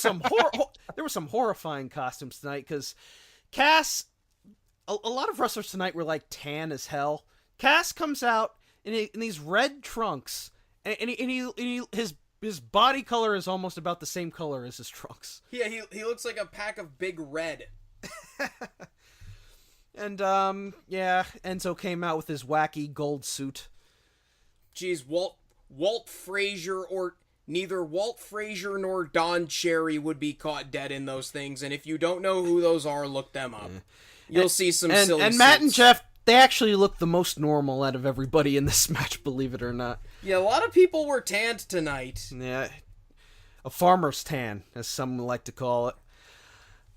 some horrifying costumes tonight, because Cass, a lot of wrestlers tonight were like tan as hell. Cass comes out in these red trunks, and his body color is almost about the same color as his trunks. Yeah, he looks like a pack of Big Red. And Enzo came out with his wacky gold suit. Geez, Walt Frazier, or neither Walt Frazier nor Don Cherry would be caught dead in those things, and if you don't know who those are, look them up. You'll see some silly And Matt and Jeff, they actually look the most normal out of everybody in this match, believe it or not. Yeah, a lot of people were tanned tonight. Yeah, a farmer's tan, as some like to call it.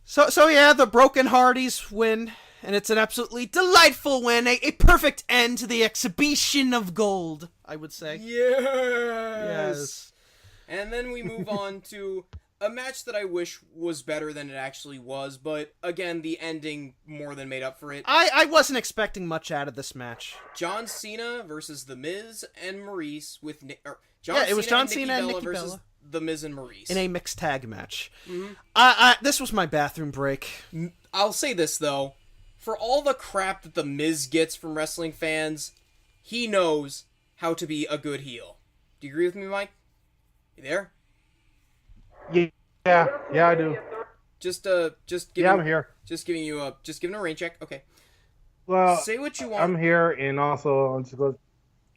So yeah, the Broken Hardys win, and it's an absolutely delightful win, a perfect end to the exhibition of gold, I would say. Yes. And then we move on to a match that I wish was better than it actually was, but again, the ending more than made up for it. I wasn't expecting much out of this match. John Cena versus The Miz and Maurice with it was John Cena and Nikki versus Bella. The Miz and Maurice In a mixed tag match. Mm-hmm. This was my bathroom break. I'll say this, though. for all the crap that The Miz gets from wrestling fans, he knows how to be a good heel. Do you agree with me, Mike? You there? Yeah, I do. Just giving, I'm here. Just giving a rain check. Okay. Well, say what you want. I'm here, and also I'm just go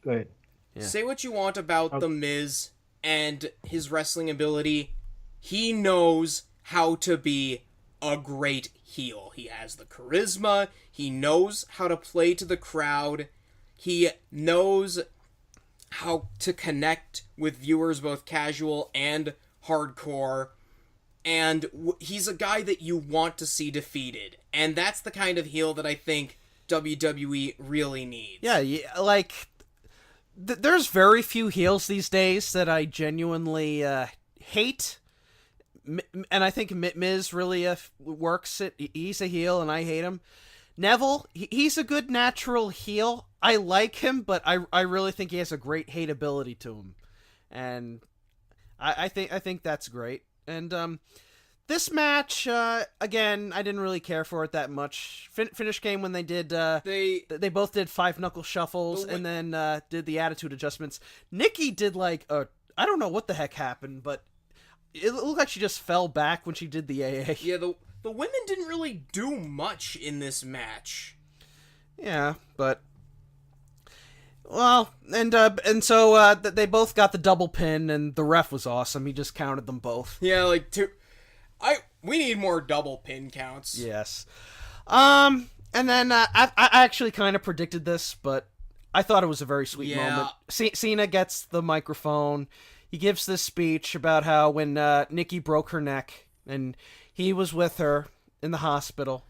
ahead. Yeah. Say what you want about The Miz and his wrestling ability. He knows how to be a great heel. He has the charisma. He knows how to play to the crowd. He knows how to connect with viewers, both casual and hardcore. And he's a guy that you want to see defeated. And that's the kind of heel that I think WWE really needs. Yeah, like, there's very few heels these days that I genuinely hate. And I think Miz really works it. He's a heel, and I hate him. Neville, he's a good natural heel. I like him, but I really think he has a great hateability to him. And I think that's great. And this match, again, I didn't really care for it that much. Finish game when they did, they both did 5-knuckle shuffles and then did the attitude adjustments. Nikki did like I don't know what the heck happened, but it looked like she just fell back when she did the AA. Yeah, the women didn't really do much in this match. Yeah, but well, and so they both got the double pin, and the ref was awesome. He just counted them both. Yeah, like we need more double pin counts. Yes. And then I actually kind of predicted this, but I thought it was a very sweet moment. Cena gets the microphone. He gives this speech about how when Nikki broke her neck and he was with her in the hospital,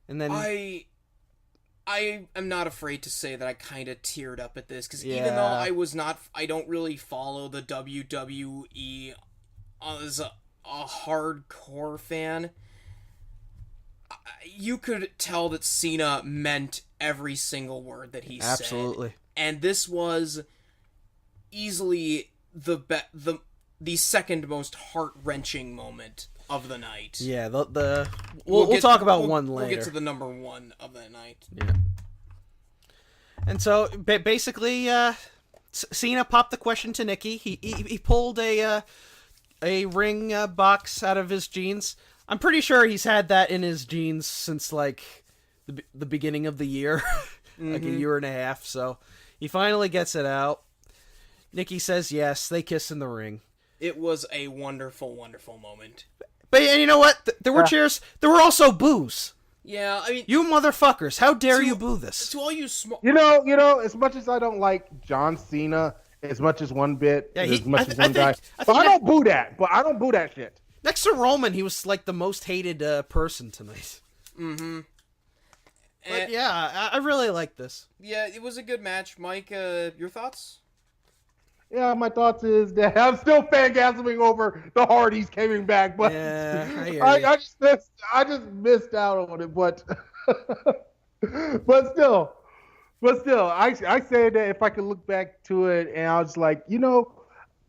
and then I am not afraid to say that I kind of teared up at this because even though I don't really follow the WWE as a hardcore fan, you could tell that Cena meant every single word that he said. Absolutely. And this was easily the second most heart-wrenching moment of the night. Yeah, we'll talk about one later. We'll get to the number one of that night. Yeah. And so basically, Cena popped the question to Nikki. He pulled a ring box out of his jeans. I'm pretty sure he's had that in his jeans since like the beginning of the year, like a year and a half. So he finally gets it out. Nikki says yes. They kiss in the ring. It was a wonderful, wonderful moment. But and you know what? There were cheers. There were also boos. Yeah, I mean, you motherfuckers! How dare you boo this? To all you small, you know, as much as I don't like John Cena, as much as one bit, as much as one guy, but I don't boo that. But I don't boo that shit. Next to Roman, he was like the most hated person tonight. Mm-hmm. But yeah, I really like this. Yeah, it was a good match, Mike. Your thoughts? Yeah, my thoughts is that I'm still fangasming over the Hardys coming back, but I just missed out on it. But but still, I say that if I could look back to it, and I was like, you know,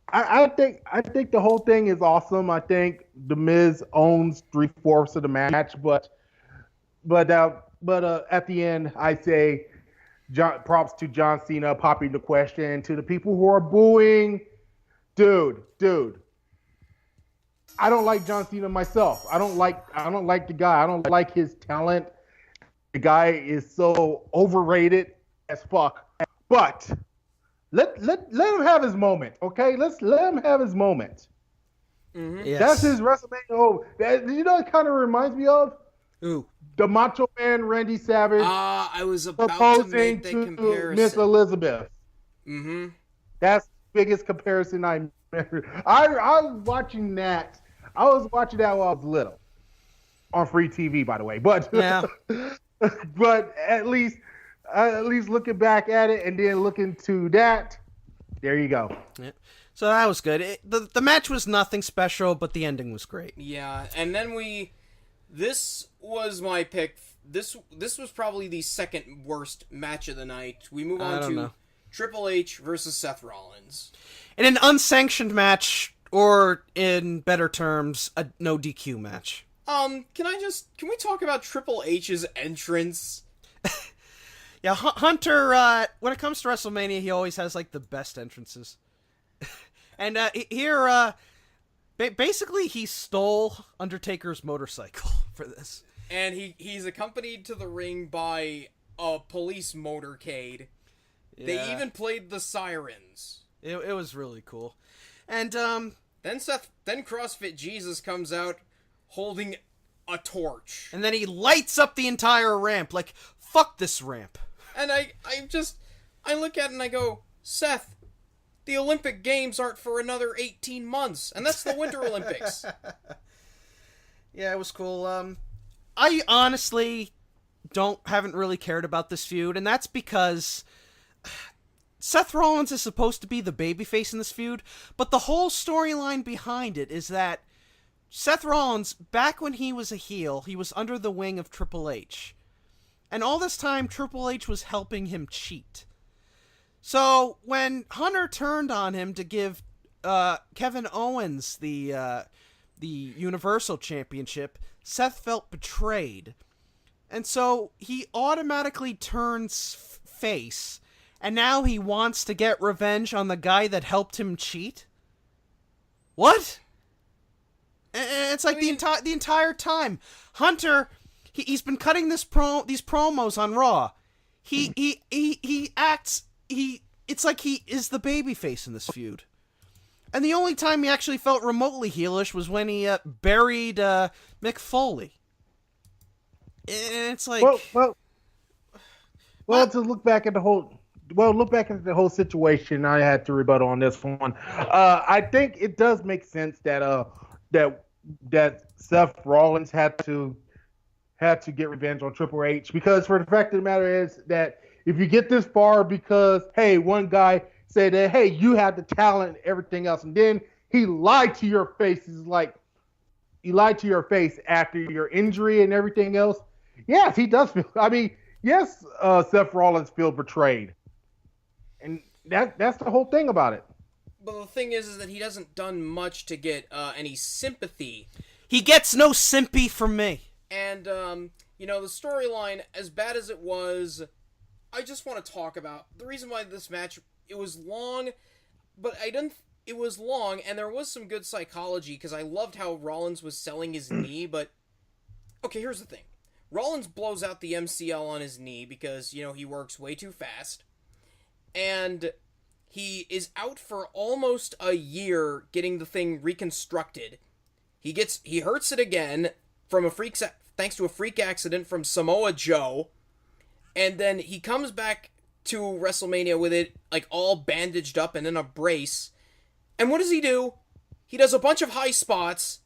I think the whole thing is awesome. I think The Miz owns 3/4 of the match, but at the end, I say. Props to John Cena popping the question to the people who are booing. Dude. I don't like John Cena myself. I don't like the guy. I don't like his talent. The guy is so overrated as fuck. But let him have his moment, okay? Let him have his moment. Mm-hmm. Yes. That's his WrestleMania. Oh, you know, it kind of reminds me of. Ooh. The Macho Man Randy Savage I was about proposing to make the comparison. Miss Elizabeth. Mm-hmm. That's the biggest comparison I remember. I was watching that. I was watching that while I was little. On free TV, by the way. But yeah. But at least looking back at it and then looking to that, there you go. Yeah. So that was good. The match was nothing special, but the ending was great. Yeah, and then this was my pick. This was probably the second worst match of the night. We move on to Triple H versus Seth Rollins. In an unsanctioned match, or in better terms, a no DQ match. Can we talk about Triple H's entrance? Yeah, Hunter, when it comes to WrestleMania, he always has, like, the best entrances. And here, basically, he stole Undertaker's motorcycle for this. And he's accompanied to the ring by a police motorcade. Yeah. They even played the sirens. It was really cool. And, then CrossFit Jesus comes out holding a torch. And then he lights up the entire ramp, like, fuck this ramp. And I look at it and I go, Seth, the Olympic Games aren't for another 18 months, and that's the Winter Olympics. Yeah, it was cool. I honestly haven't really cared about this feud, and that's because Seth Rollins is supposed to be the babyface in this feud, but the whole storyline behind it is that Seth Rollins, back when he was a heel, he was under the wing of Triple H. And all this time, Triple H was helping him cheat. So, when Hunter turned on him to give Kevin Owens the Universal Championship, Seth felt betrayed. And so, he automatically turns face, and now he wants to get revenge on the guy that helped him cheat? What? And it's like the entire time, Hunter, he's been cutting these promos on Raw. He acts, it's like he is the babyface in this feud. And the only time he actually felt remotely heelish was when he buried Mick Foley. And it's like, well, to look back at the whole situation, I had to rebuttal on this one. I think it does make sense that Seth Rollins had to get revenge on Triple H, because for the fact of the matter is that if you get this far because, hey, one guy said that, hey, you have the talent and everything else, and then he lied to your face, he lied to your face after your injury and everything else. Yes, he does feel, yes, Seth Rollins feels betrayed. And that's the whole thing about it. But the thing is that he hasn't done much to get any sympathy. He gets no sympathy from me. And, the storyline, as bad as it was, I just want to talk about the reason why this match, it was long, but it was long, and there was some good psychology, because I loved how Rollins was selling his knee, but, okay, here's the thing. Rollins blows out the MCL on his knee because, he works way too fast, and he is out for almost a year getting the thing reconstructed. He hurts it again thanks to a freak accident from Samoa Joe, and then he comes back to WrestleMania with it like all bandaged up and in a brace. And what does he do? He does a bunch of high spots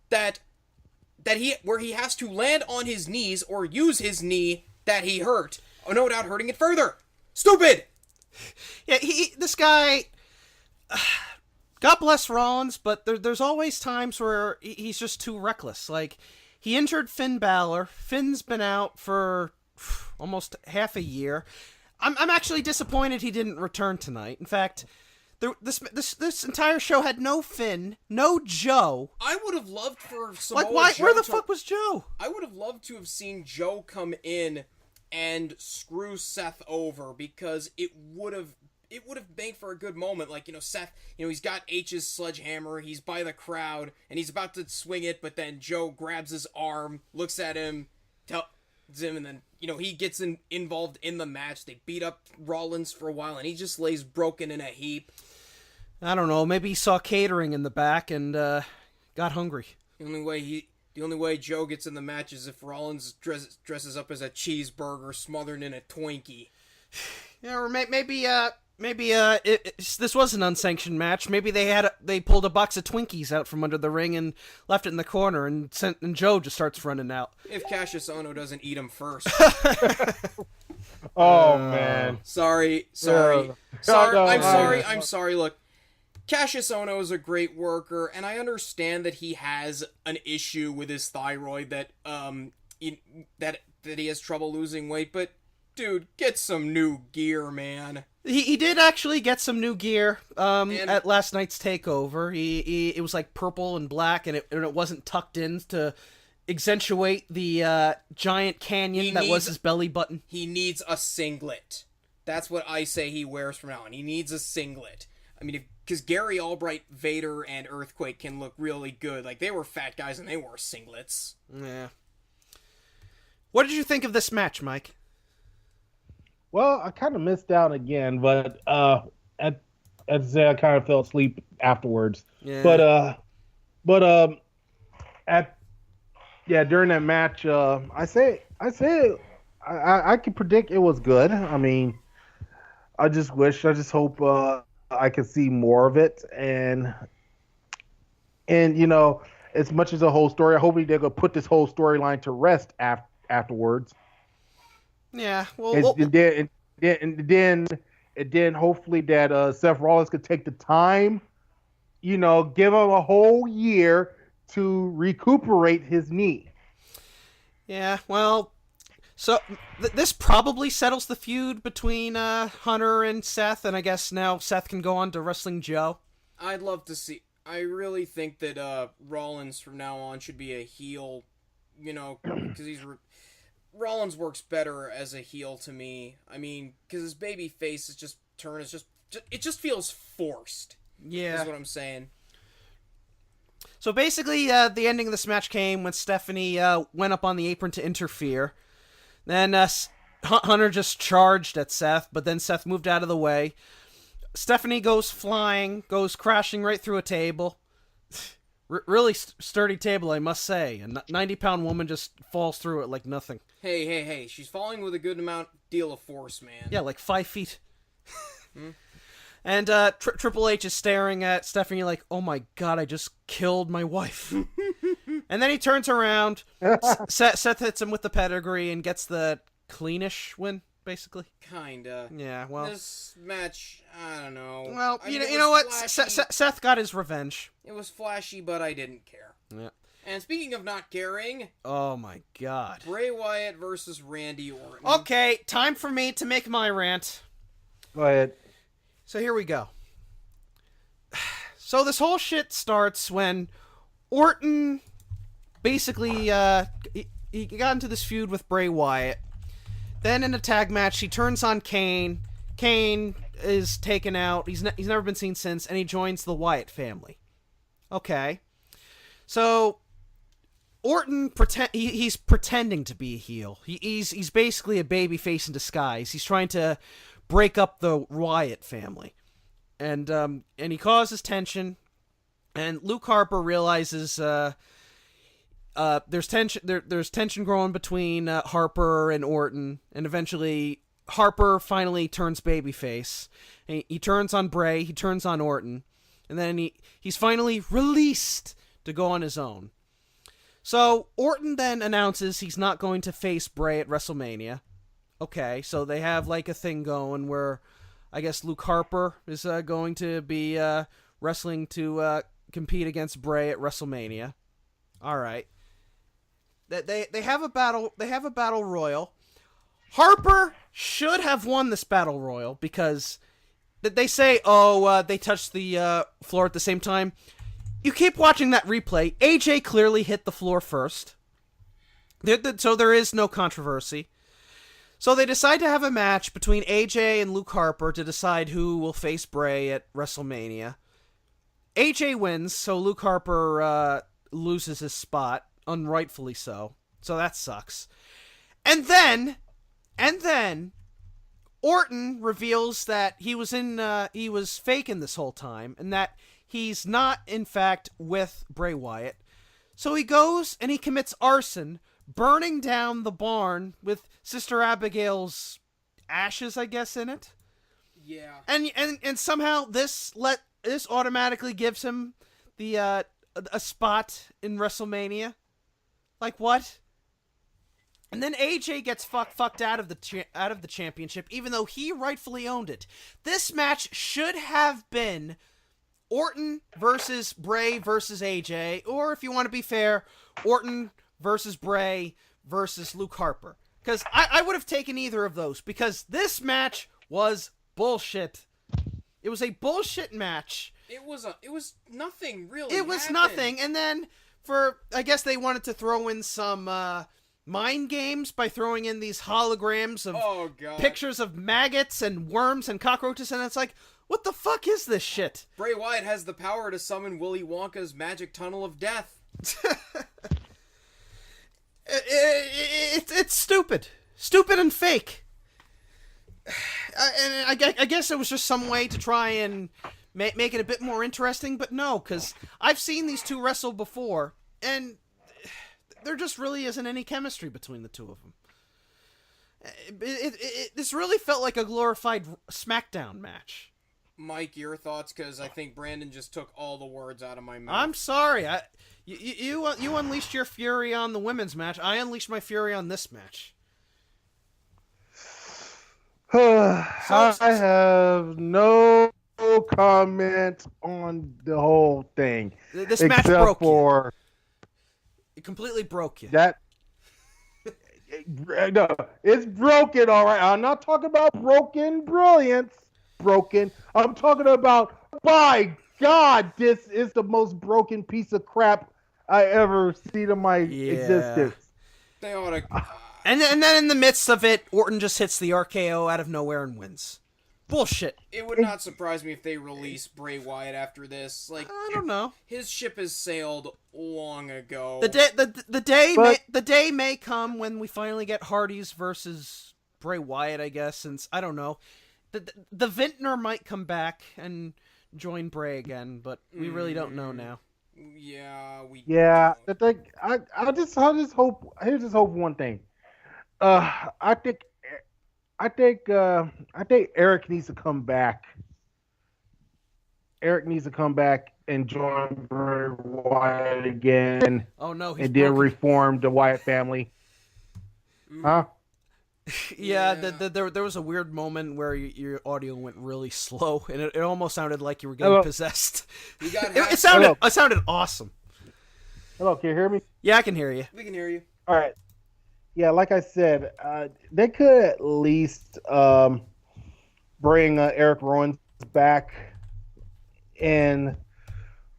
where he has to land on his knees or use his knee that he hurt, no doubt hurting it further. Stupid. Yeah, this guy, God bless Rollins, but there's always times where he's just too reckless. Like, he injured Finn Balor. Finn's been out for almost half a year. I'm actually disappointed he didn't return tonight. In fact, this entire show had no Finn, no Joe. I would have loved for Samoa Joe. Where the fuck was Joe? I would have loved to have seen Joe come in and screw Seth over, because it would have made for a good moment. Like, Seth, he's got H's sledgehammer, he's by the crowd, and he's about to swing it, but then Joe grabs his arm, looks at him, tells him, and then, he gets involved in the match. They beat up Rollins for a while, and he just lays broken in a heap. I don't know, maybe he saw catering in the back and got hungry. The only way Joe gets in the match is if Rollins dresses up as a cheeseburger smothered in a Twinkie. Yeah, or maybe this was an unsanctioned match. Maybe they pulled a box of Twinkies out from under the ring and left it in the corner, and Joe just starts running out. If Cassius Ohno doesn't eat him first. Oh man. Sorry. I'm sorry. Look, Cassius Ohno is a great worker, and I understand that he has an issue with his thyroid that he has trouble losing weight, but dude, get some new gear, man. He did actually get some new gear at last night's takeover. It was like purple and black, and it wasn't tucked into accentuate the giant canyon that was his belly button. He needs a singlet. That's what I say he wears from now on. He needs a singlet. I mean, because Gary Albright, Vader, and Earthquake can look really good. Like, they were fat guys and they wore singlets. Yeah. What did you think of this match, Mike? Well, I kind of missed out again, but as I say, I kind of fell asleep afterwards. Yeah. During that match, I could predict it was good. I mean, I just hope I could see more of it, and as much as the whole story, I hope they're gonna put this whole storyline to rest afterwards. Yeah, well, and then hopefully that Seth Rollins could take the time, give him a whole year to recuperate his knee. Yeah, well, so this probably settles the feud between Hunter and Seth, and I guess now Seth can go on to Wrestling Joe. I'd love to see. I really think that Rollins from now on should be a heel, because Rollins works better as a heel to me. I mean, because his baby face is just it just feels forced. Yeah, is what I'm saying. So basically, the ending of this match came when Stephanie went up on the apron to interfere. Then Hunter just charged at Seth, but then Seth moved out of the way. Stephanie goes crashing right through a table. Really sturdy table, I must say. A 90-pound woman just falls through it like nothing. Hey. She's falling with a good deal of force, man. Yeah, like 5 feet. And Triple H is staring at Stephanie like, oh my god, I just killed my wife. And then he turns around, Seth hits him with the pedigree and gets the cleanish win, basically. Kinda. Yeah, well. This match, I don't know. Well, you know what? Seth got his revenge. It was flashy, but I didn't care. Yeah. And speaking of not caring... Oh my god. Bray Wyatt versus Randy Orton. Okay, time for me to make my rant. Go ahead. So here we go. So this whole shit starts when Orton basically he got into this feud with Bray Wyatt. Then in a tag match, he turns on Kane. Kane is taken out. He's never been seen since, and he joins the Wyatt family. Okay. So Orton he's pretending to be a heel. He's basically a babyface in disguise. He's trying to break up the Wyatt family, and he causes tension. And Luke Harper realizes there's tension growing between Harper and Orton, and eventually Harper finally turns babyface. And he turns on Bray, he turns on Orton, and then he's finally released to go on his own. So Orton then announces he's not going to face Bray at WrestleMania. Okay, so they have like a thing going where I guess Luke Harper is going to be wrestling to compete against Bray at WrestleMania. All right. They have a battle. They have a battle royal. Harper should have won this battle royal because they say, they touched the floor at the same time. You keep watching that replay. AJ clearly hit the floor first. So there is no controversy. So they decide to have a match between AJ and Luke Harper to decide who will face Bray at WrestleMania. AJ wins, so Luke Harper loses his spot, unrightfully so. So that sucks. And then Orton reveals that he was faking this whole time, and that he's not, in fact, with Bray Wyatt. So he goes and he commits arson, burning down the barn with Sister Abigail's ashes, I guess, in it. Yeah. And somehow this automatically gives him the a spot in WrestleMania. Like what? And then AJ gets fucked out of the championship, even though he rightfully owned it. This match should have been Orton versus Bray versus AJ, or if you want to be fair, Orton versus Bray versus Luke Harper. Because I would have taken either of those, because this match was bullshit. It was a bullshit match. It was nothing really. It was nothing, and then I guess they wanted to throw in some mind games by throwing in these holograms of pictures of maggots and worms and cockroaches, and it's like, what the fuck is this shit? Bray Wyatt has the power to summon Willy Wonka's magic tunnel of death. It's stupid. Stupid and fake. And I guess it was just some way to try and make it a bit more interesting, but no, because I've seen these two wrestle before, and there just really isn't any chemistry between the two of them. This really felt like a glorified SmackDown match. Mike, your thoughts? Because I think Brandon just took all the words out of my mouth. I'm sorry. You unleashed your fury on the women's match. I unleashed my fury on this match. I have no comment on the whole thing. This match broke you. It completely broke you. No, it's broken, all right. I'm not talking about broken brilliance. Broken. I'm talking about, by God, this is the most broken piece of crap I ever seen in my existence. They ought to... And then in the midst of it, Orton just hits the RKO out of nowhere and wins. Bullshit. It would not surprise me if they release Bray Wyatt after this. Like, I don't know. His ship has sailed long ago. The day may come when we finally get Hardys versus Bray Wyatt, I guess, since I don't know. The Vintner might come back and join Bray again, but we really don't know now. Yeah, don't. The thing, I just hope one thing. I think Eric needs to come back. Eric needs to come back and join Bray Wyatt again. Oh no, and then reform the Wyatt family. Huh? Yeah, there was a weird moment where your audio went really slow, and it almost sounded like you were getting possessed. It sounded awesome. Hello, can you hear me? Yeah, I can hear you. We can hear you. All right. Yeah, like I said, they could at least bring Eric Rowan back and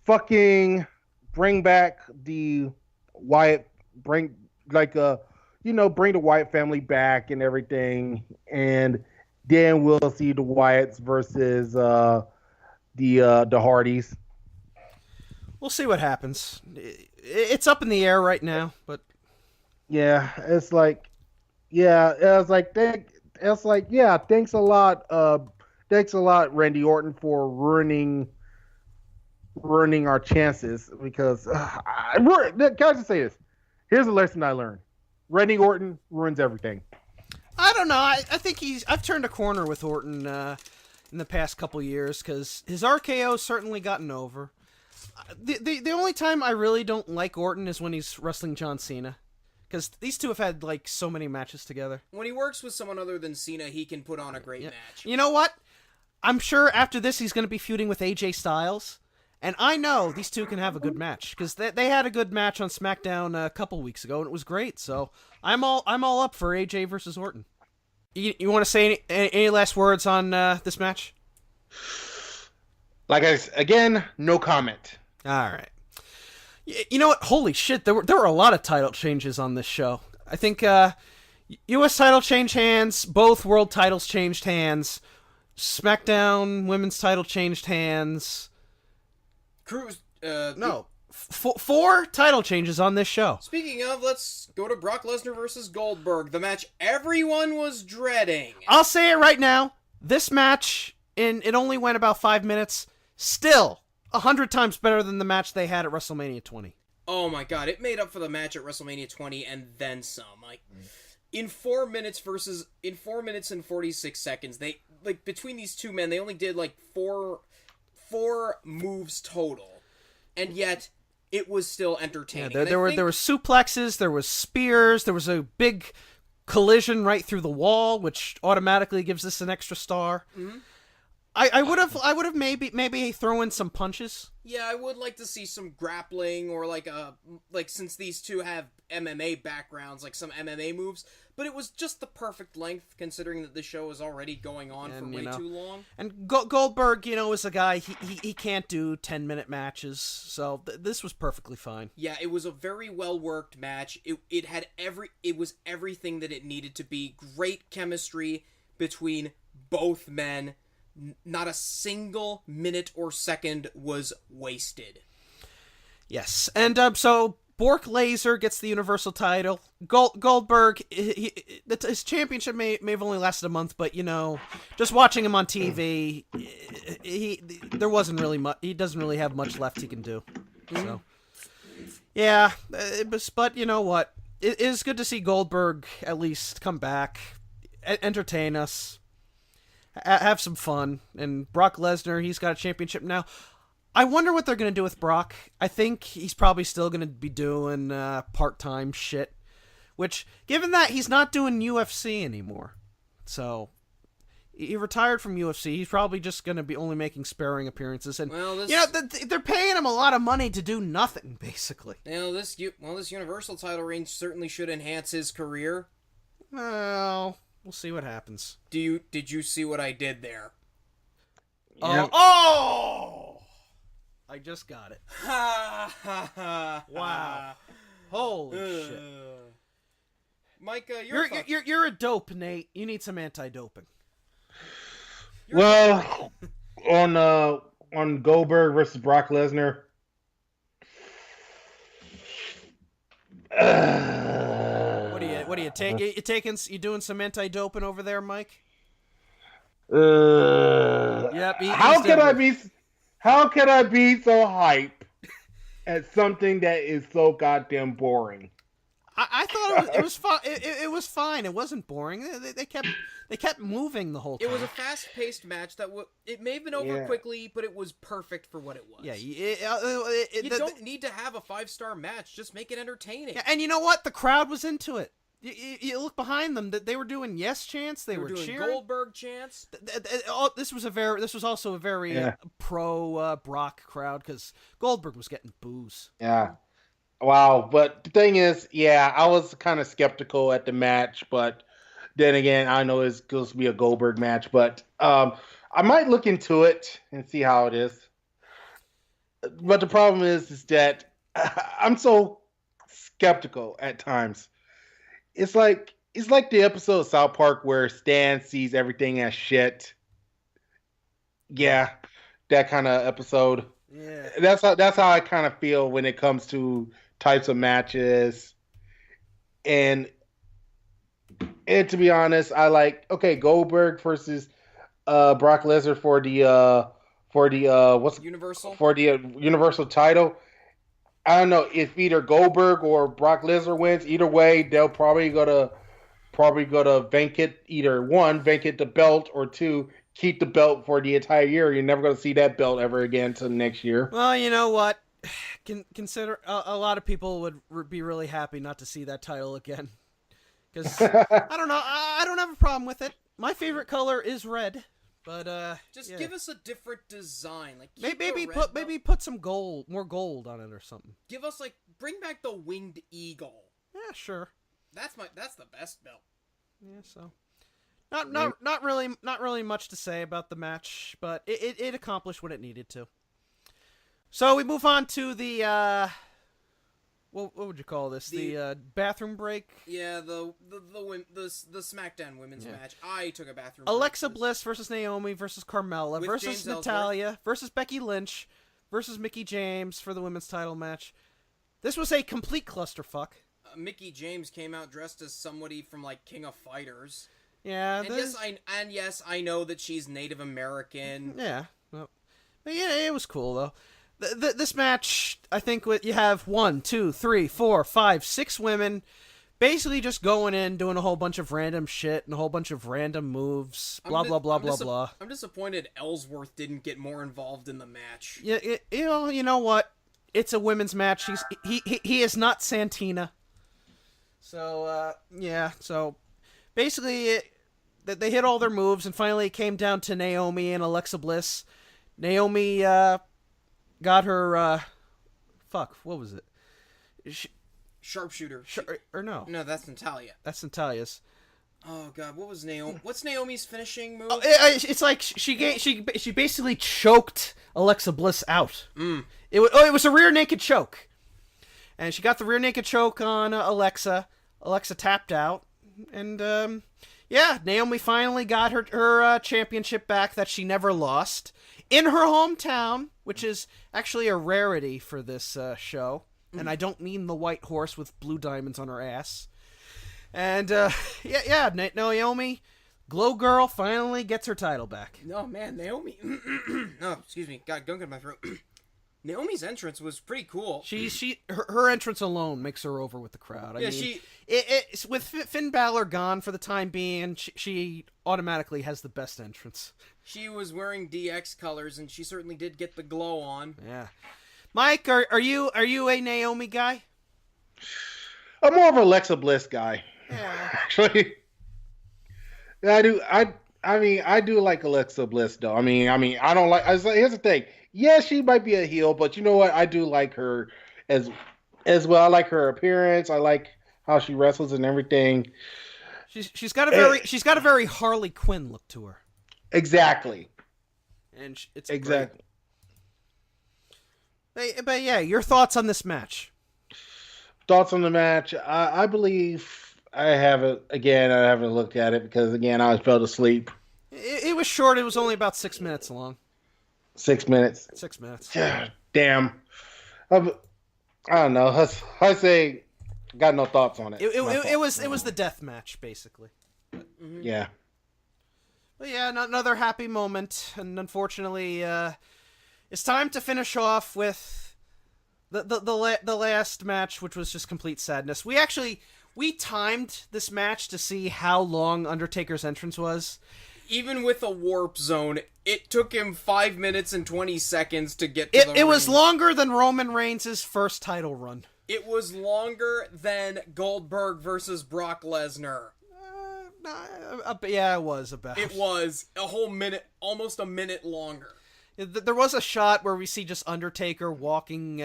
fucking bring back the Wyatt, bring the Wyatt family back and everything, and then we'll see the Wyatts versus the Hardys. We'll see what happens. It's up in the air right now, but yeah, thanks a lot, Randy Orton, for ruining our chances, because can I just say this? Here's a lesson I learned. Randy Orton ruins everything. I don't know. I think I've turned a corner with Orton in the past couple years, because his RKO's certainly gotten over. The only time I really don't like Orton is when he's wrestling John Cena, because these two have had like so many matches together. When he works with someone other than Cena, he can put on a great match. You know what? I'm sure after this he's going to be feuding with AJ Styles, and I know these two can have a good match, because they had a good match on SmackDown a couple weeks ago, and it was great. So I'm all up for AJ versus Orton. You want to say any last words on this match? Again, no comment. All right. You know what? Holy shit! There were a lot of title changes on this show. I think U.S. title changed hands. Both world titles changed hands. SmackDown women's title changed hands. Four title changes on this show. Speaking of, let's go to Brock Lesnar versus Goldberg, the match everyone was dreading. I'll say it right now. This match, it only went about 5 minutes. Still 100 times better than the match they had at WrestleMania 20. Oh my god, it made up for the match at WrestleMania 20 and then some. In 4 minutes and 46 seconds, they between these two men, they only did four moves total, and yet it was still entertaining. Yeah, there were suplexes, there was spears, there was a big collision right through the wall, which automatically gives this an extra star. Mm-hmm. I would have maybe throw in some punches. Yeah, I would like to see some grappling or like since these two have MMA backgrounds, like some MMA moves. But it was just the perfect length considering that the show is already going on for way too long. And Goldberg, is a guy he can't do 10-minute matches, so this was perfectly fine. Yeah, it was a very well worked match. It was everything that it needed to be. Great chemistry between both men. Not a single minute or second was wasted. Yes, and so Bork Laser gets the Universal title. Goldberg, his championship may have only lasted a month, but just watching him on TV, there wasn't really much. He doesn't really have much left he can do. So, yeah, but you know what? It is good to see Goldberg at least come back, entertain us. Have some fun. And Brock Lesnar, he's got a championship now. I wonder what they're going to do with Brock. I think he's probably still going to be doing part-time shit. Which, given that he's not doing UFC anymore. So, he retired from UFC. He's probably just going to be only making sparring appearances. And, they're paying him a lot of money to do nothing, basically. This Universal title reign certainly should enhance his career. Well, we'll see what happens. Did you see what I did there? Yeah. Oh! I just got it. Wow. Holy shit. Mike, you're a dope, Nate. You need some anti-doping. Well, on Goldberg versus Brock Lesnar. What do you take? You doing some anti-doping over there, Mike? Yep. How can I be so hype at something that is so goddamn boring? I thought it was fine. It was fine. It wasn't boring. They kept moving the whole time. It was a fast-paced match it may have been over quickly, but it was perfect for what it was. Yeah, you don't need to have a 5-star match. Just make it entertaining. Yeah, and you know what? The crowd was into it. You look behind them; they were doing yes chants. They were doing cheering. Goldberg chants. This was also a very pro Brock crowd because Goldberg was getting boos. Yeah. Wow, but the thing is, I was kind of skeptical at the match, but then again, I know it's supposed to be a Goldberg match, but I might look into it and see how it is. But the problem is that I'm so skeptical at times. It's like the episode of South Park where Stan sees everything as shit. Yeah, that kind of episode. Yeah, that's how I kind of feel when it comes to types of matches, and to be honest, I like Goldberg versus Brock Lesnar for the Universal Universal title. I don't know if either Goldberg or Brock Lesnar wins. Either way, they'll probably go to vacate the belt, or two, keep the belt for the entire year. You're never going to see that belt ever again until next year. Well, you know what? Consider a lot of people would be really happy not to see that title again. Because I don't know, I don't have a problem with it. My favorite color is red, but just give us a different design. Like maybe put some more gold on it or something. Give us bring back the winged eagle. Yeah, sure. That's the best belt. Yeah, so not really much to say about the match, but it accomplished what it needed to. So we move on to the what would you call this? The bathroom break? Yeah, the SmackDown women's match. I took a bathroom Alexa break. Bliss versus Naomi versus Carmella versus Natalya versus Becky Lynch versus Mickie James for the women's title match. This was a complete clusterfuck. Mickie James came out dressed as somebody from King of Fighters. Yeah, and yes, I know that she's Native American. Yeah, well, yeah, it was cool though. This match, I think, you have 1, 2, 3, 4, 5, 6 women, basically just going in, doing a whole bunch of random shit and a whole bunch of random moves, blah blah blah blah blah. I'm disappointed Ellsworth didn't get more involved in the match. Yeah, you know what? It's a women's match. He is not Santina. So yeah, so basically they hit all their moves, and finally it came down to Naomi and Alexa Bliss. Naomi got her what was it? Sharpshooter. Or no? No, that's Natalia. That's Natalia's. Oh God, what was Naomi? What's Naomi's finishing move? It's like she basically choked Alexa Bliss out. It was a rear naked choke, and she got the rear naked choke on Alexa. Alexa tapped out, and Naomi finally got her championship back that she never lost in her hometown, which is actually a rarity for this show. And I don't mean the white horse with blue diamonds on her ass. And Naomi, Glow Girl, finally gets her title back. No, man, Naomi. No, excuse me, got gunk in my throat. Naomi's entrance was pretty cool. Her entrance alone makes her over with the crowd. I mean, it's with Finn Balor gone for the time being, she automatically has the best entrance. She was wearing DX colors, and she certainly did get the glow on. Yeah, Mike, are you a Naomi guy? I'm more of an Alexa Bliss guy. Yeah. Actually, I do. I do like Alexa Bliss, though. I mean, I don't like. Here's the thing. Yeah, she might be a heel, but you know what? I do like her as well. I like her appearance. I like how she wrestles and everything. She's got a very Harley Quinn look to her. Exactly. And it's exactly. Great. But yeah, your thoughts on this match? Thoughts on the match? I believe I haven't looked at it because again I fell asleep. It was short. It was only about 6 minutes long. 6 minutes. 6 minutes. Damn. I don't know. I say, got no thoughts on it. It was the death match basically. Yeah. But yeah, another happy moment, and unfortunately, it's time to finish off with the last match, which was just complete sadness. We timed this match to see how long Undertaker's entrance was. Even with a warp zone, it took him 5 minutes and 20 seconds to get to the ring. It was longer than Roman Reigns' first title run. It was longer than Goldberg versus Brock Lesnar. Yeah, it was about. It was a whole minute, almost a minute longer. There was a shot where we see just Undertaker walking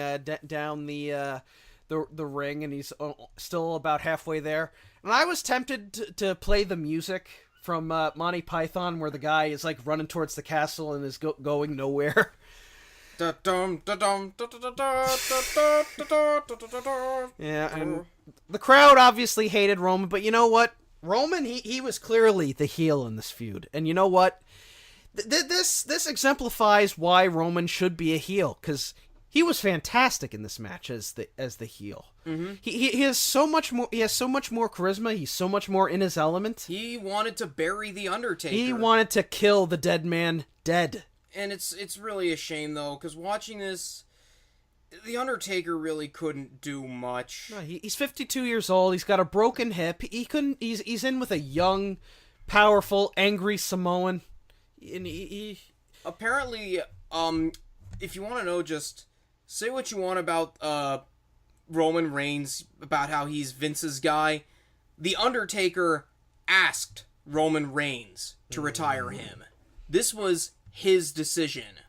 down the ring, and he's still about halfway there. And I was tempted to play the music from Monty Python, where the guy is like running towards the castle and is going nowhere. Yeah, and the crowd obviously hated Roman, but you know what? Roman, he was clearly the heel in this feud, and you know what? This exemplifies why Roman should be a heel, because he was fantastic in this match as the heel. Mm-hmm. He has so much more. He has so much more charisma. He's so much more in his element. He wanted to bury the Undertaker. He wanted to kill the dead man dead. And it's really a shame though, because watching this, the Undertaker really couldn't do much. No, he's 52 years old. He's got a broken hip. He couldn't. He's in with a young, powerful, angry Samoan. And he apparently, if you want to know, just say what you want about Roman Reigns, about how he's Vince's guy. The Undertaker asked Roman Reigns to retire him. This was his decision.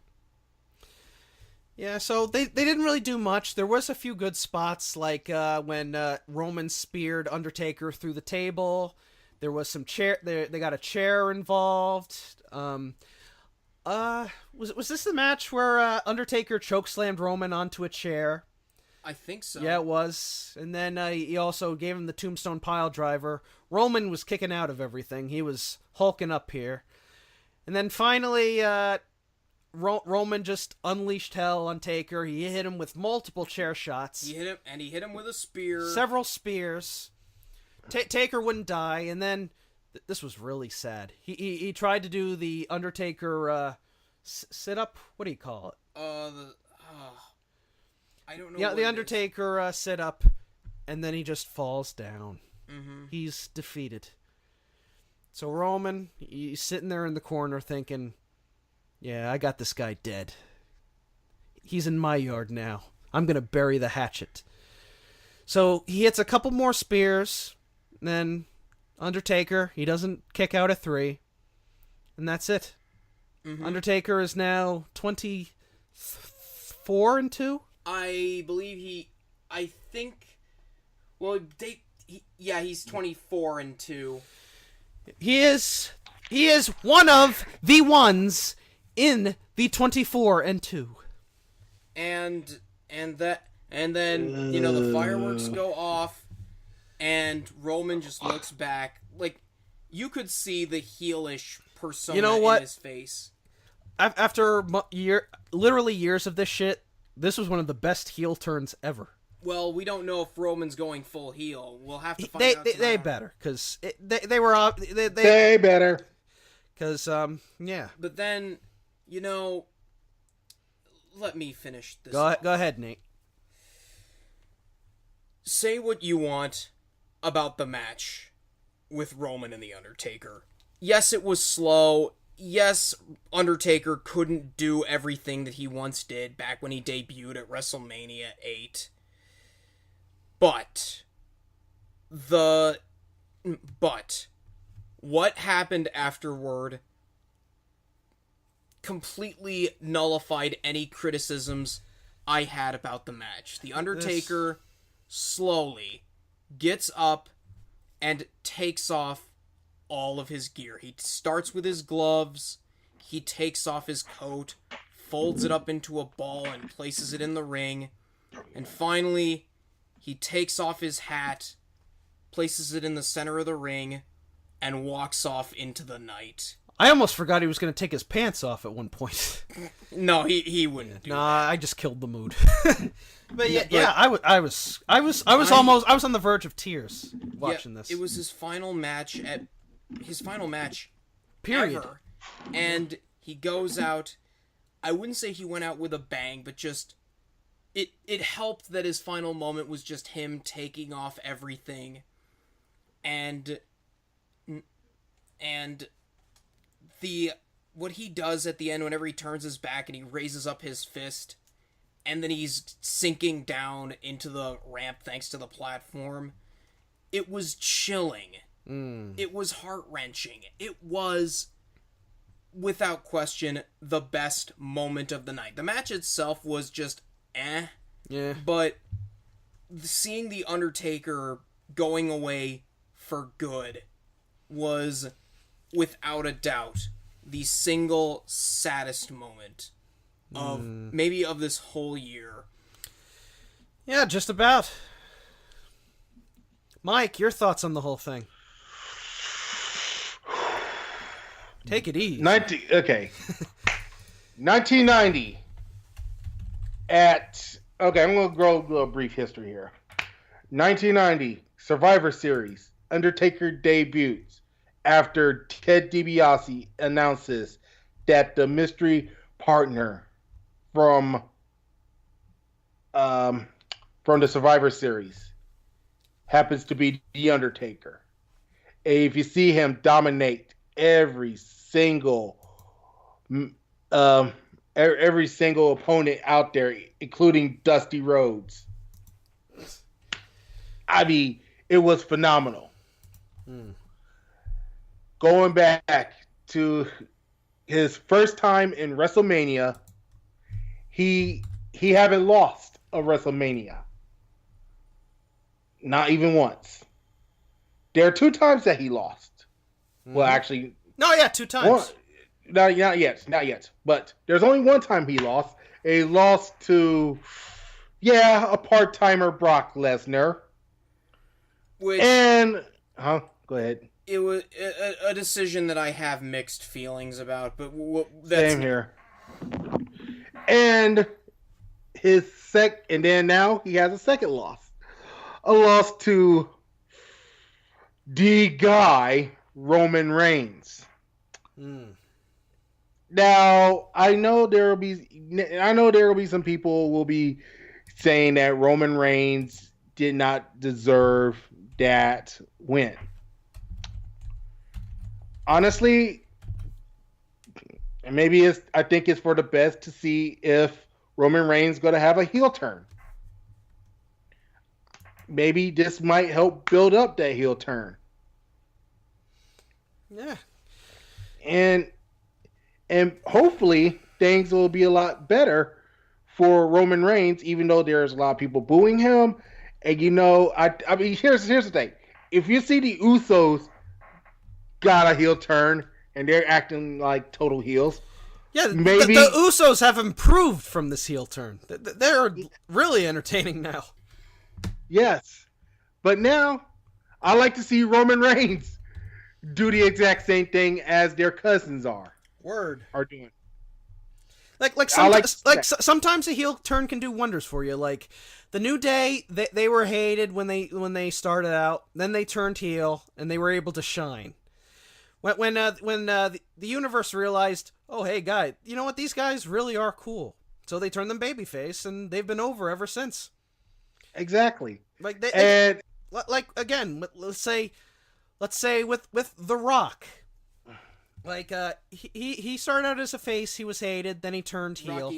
Yeah, so they didn't really do much. There was a few good spots, like when Roman speared Undertaker through the table. There was some chair. They got a chair involved. Was this the match where Undertaker chokeslammed Roman onto a chair? I think so. Yeah, it was. And then he also gave him the Tombstone Pile Driver. Roman was kicking out of everything. He was hulking up here. And then finally, Roman just unleashed hell on Taker. He hit him with multiple chair shots. He hit him with a spear. Several spears. Taker wouldn't die, and then this was really sad. He tried to do the Undertaker sit up. What do you call it? I don't know. Yeah, the Undertaker sit up, and then he just falls down. Mm-hmm. He's defeated. So Roman, he's sitting there in the corner thinking, "Yeah, I got this guy dead. He's in my yard now. I'm gonna bury the hatchet." So he hits a couple more spears. Then Undertaker, he doesn't kick out at 3. And that's it. Mm-hmm. Undertaker is now 24-2? I believe he's 24-2. He is one of the ones in the 24-2. And then, you know, the fireworks go off, and Roman just looks back. Like, you could see the heelish persona in his face. After literally years of this shit, this was one of the best heel turns ever. Well, we don't know if Roman's going full heel. We'll have to find out. They better, because they were they better. Because yeah. But then, you know, let me finish this. Go ahead, Nate. Say what you want about the match with Roman and The Undertaker. Yes, it was slow. Yes, Undertaker couldn't do everything that he once did back when he debuted at WrestleMania 8. But what happened afterward completely nullified any criticisms I had about the match. The Undertaker slowly gets up and takes off all of his gear. He starts with his gloves, he takes off his coat, folds it up into a ball and places it in the ring, and finally he takes off his hat, places it in the center of the ring, and walks off into the night. I almost forgot he was going to take his pants off at one point. No, he wouldn't do that. I just killed the mood. But I was on the verge of tears watching this. It was his final match period. Ever. And he goes out. I wouldn't say he went out with a bang, but just it helped that his final moment was just him taking off everything, and what he does at the end whenever he turns his back and he raises up his fist, and then he's sinking down into the ramp thanks to the platform. It was chilling. It was heart-wrenching. It was, without question, the best moment of the night. The match itself was just yeah. But seeing The Undertaker going away for good was, without a doubt, the single saddest moment of maybe of this whole year. Yeah, just about. Mike, your thoughts on the whole thing? Take it easy. 1990. I'm going to go a brief history here. 1990, Survivor Series. Undertaker debuts after Ted DiBiase announces that the mystery partner from the Survivor Series happens to be The Undertaker. And if you see him dominate every single opponent out there, including Dusty Rhodes. I mean, it was phenomenal. Going back to his first time in WrestleMania, he haven't lost a WrestleMania. Not even once. There are 2 times that he lost. Well, actually... No, yeah, 2 times. Not yet. But there's only one time he lost. He lost to, a part-timer Brock Lesnar. Go ahead. It was a decision that I have mixed feelings about, but same here. And and then now he has a second loss. A loss to the guy Roman Reigns. Now, I know there will be some people will be saying that Roman Reigns did not deserve that win. Honestly, maybe I think it's for the best to see if Roman Reigns is going to have a heel turn. Maybe this might help build up that heel turn. Yeah. And hopefully things will be a lot better for Roman Reigns, even though there's a lot of people booing him. And I mean, here's the thing: if you see the Usos got a heel turn and they're acting like total heels, yeah, maybe the Usos have improved from this heel turn. They're really entertaining now. Yes, but now I like to see Roman Reigns do the exact same thing as their cousins are doing. Sometimes a heel turn can do wonders for you. Like the New Day, they were hated when they started out. Then they turned heel and they were able to shine. When the universe realized, oh hey guy, you know what, these guys really are cool. So they turned them babyface and they've been over ever since. Exactly. Like again, let's say with The Rock. Like he started out as a face, he was hated, then he turned heel.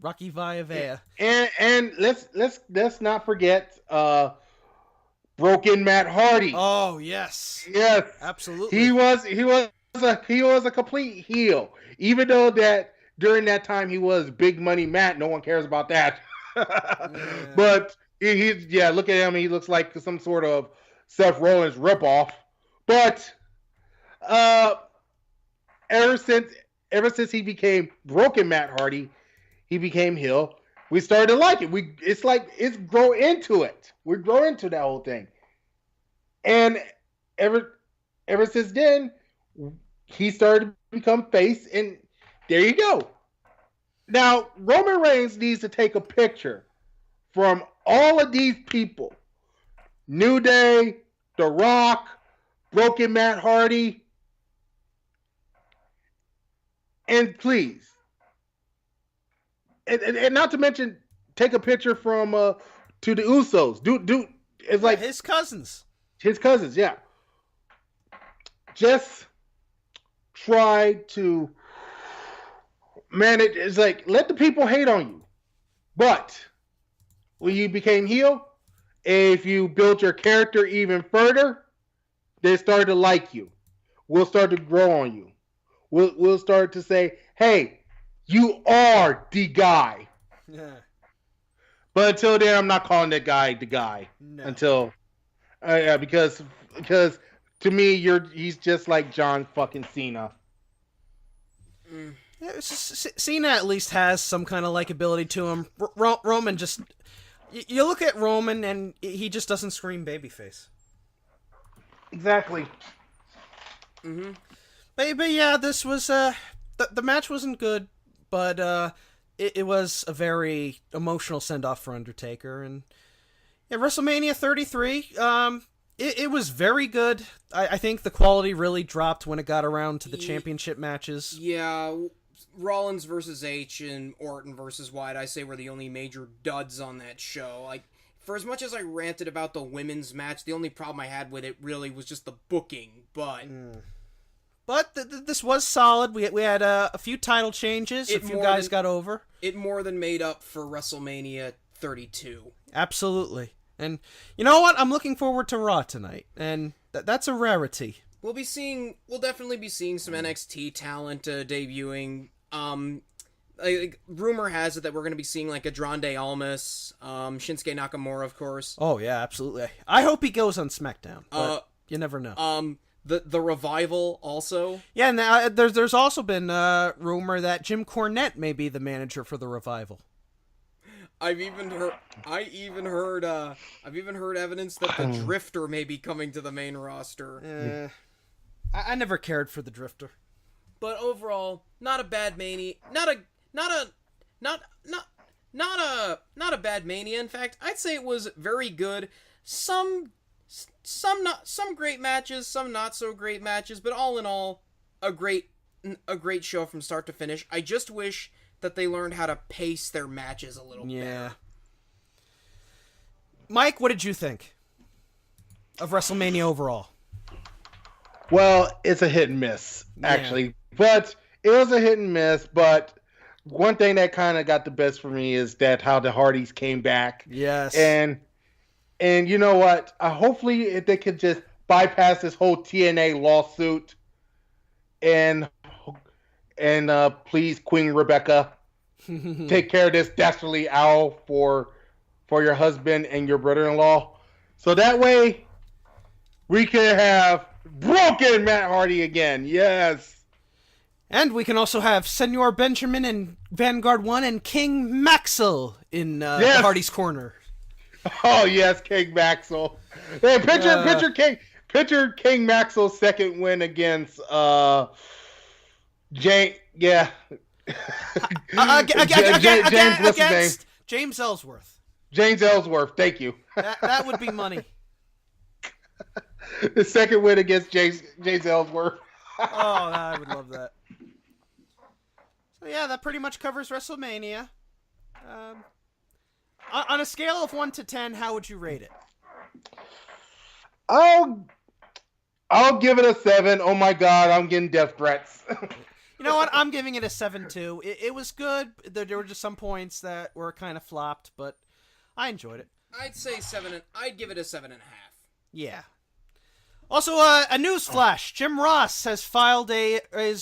Rocky Maivia. And let's not forget Broken Matt Hardy. Oh yes. Yes. Absolutely. He was a complete heel. Even though that during that time he was Big Money Matt, no one cares about that. Yeah. But look at him, he looks like some sort of Seth Rollins ripoff. But ever since he became Broken Matt Hardy, he became heel. We started to like it. It's grow into it. We grow into that whole thing. And ever since then, he started to become face, and there you go. Now, Roman Reigns needs to take a picture from all of these people. New Day, The Rock, Broken Matt Hardy. And please, and not to mention, take a picture from to the Usos. Do it's like his cousins. His cousins, yeah. Just try to, man. It's like, let the people hate on you, but when you became heel, if you built your character even further, they start to like you. We'll start to grow on you. We'll start to say, hey, you are the guy. Yeah. But until then, I'm not calling that guy the guy. No. Until, because to me, he's just like John fucking Cena. Yeah, Cena at least has some kind of likability to him. Roman just, you look at Roman and he just doesn't scream babyface. Exactly. Mm-hmm. But yeah, this was the match wasn't good, but it was a very emotional send off for Undertaker, and yeah, WrestleMania 33. It was very good. I think the quality really dropped when it got around to the championship matches. Yeah, Rollins versus H and Orton versus Wyatt, I say, were the only major duds on that show. Like, for as much as I ranted about the women's match, the only problem I had with it really was just the booking. But this was solid. We had a few title changes. A few guys got over. It more than made up for WrestleMania 32. Absolutely. And you know what? I'm looking forward to Raw tonight, and that's a rarity. We'll definitely be seeing some NXT talent debuting. Rumor has it that we're going to be seeing like Andrade Almas, Shinsuke Nakamura, of course. Oh yeah, absolutely. I hope he goes on SmackDown. But you never know. The Revival also. Yeah, and there's also been rumor that Jim Cornette may be the manager for the Revival. I've even heard evidence that the Drifter may be coming to the main roster. I never cared for the Drifter. But overall, not a bad Mania. Not a bad Mania. In fact, I'd say it was very good. Some great matches, some not so great matches, but all in all, a great show from start to finish. I just wish that they learned how to pace their matches a little better. Mike, what did you think of WrestleMania overall? Well, it's a hit and miss, actually. But it was a hit and miss, but one thing that kind of got the best for me is that how the Hardys came back. Yes. And you know what? Hopefully if they could just bypass this whole TNA lawsuit and please, Queen Rebecca, take care of this dastardly owl for your husband and your brother-in-law, so that way we can have broken Matt Hardy again. Yes. And we can also have Senor Benjamin in Vanguard 1 and King Maxwell in Yes. Hardy's Corner. Oh yes, King Maxwell. Hey, picture King Maxwell's second win against James. Yeah. Against James Ellsworth. James Ellsworth. Thank you. That would be money. The second win against James Ellsworth. Oh, I would love that. So yeah, that pretty much covers WrestleMania. On a scale of 1 to 10, how would you rate it? I'll give it a 7. Oh my God, I'm getting death threats. You know what? I'm giving it a 7 too. It was good. There were just some points that were kind of flopped, but I enjoyed it. I'd say 7. I'd give it a 7.5. Yeah. Also, a news flash: Jim Ross has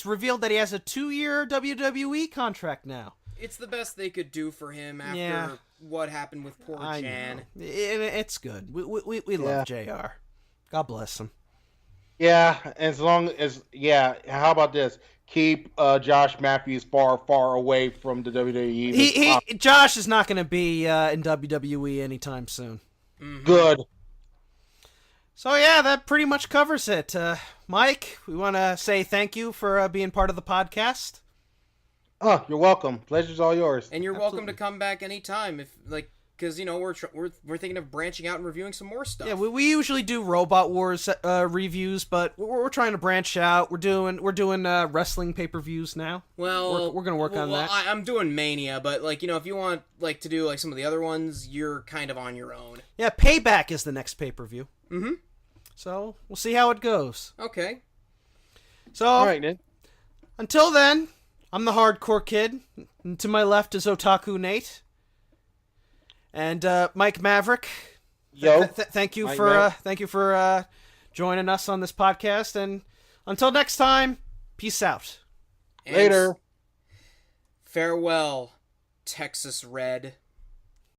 revealed that he has a 2-year WWE contract now. It's the best they could do for him after what happened with poor Jan. It's good. We love JR. God bless him. Yeah, as long as how about this? Keep Josh Matthews far away from the WWE. Josh is not going to be in WWE anytime soon. Mm-hmm. Good. So yeah, that pretty much covers it. Mike, we want to say thank you for being part of the podcast. Oh, you're welcome. Pleasure's all yours. And you're welcome to come back anytime because we're thinking of branching out and reviewing some more stuff. Yeah, we usually do Robot Wars reviews, but we're trying to branch out. We're doing wrestling pay-per-views now. Well, we're gonna work on that. I'm doing Mania, but if you want to do some of the other ones, you're kind of on your own. Yeah, Payback is the next pay-per-view. Mm-hmm. So we'll see how it goes. Okay. So all right, then. Until then, I'm the Hardcore Kid, and to my left is Otaku Nate, and Mike Maverick. Yo, thank you for joining us on this podcast, and until next time, peace out. Later. Farewell, Texas Red.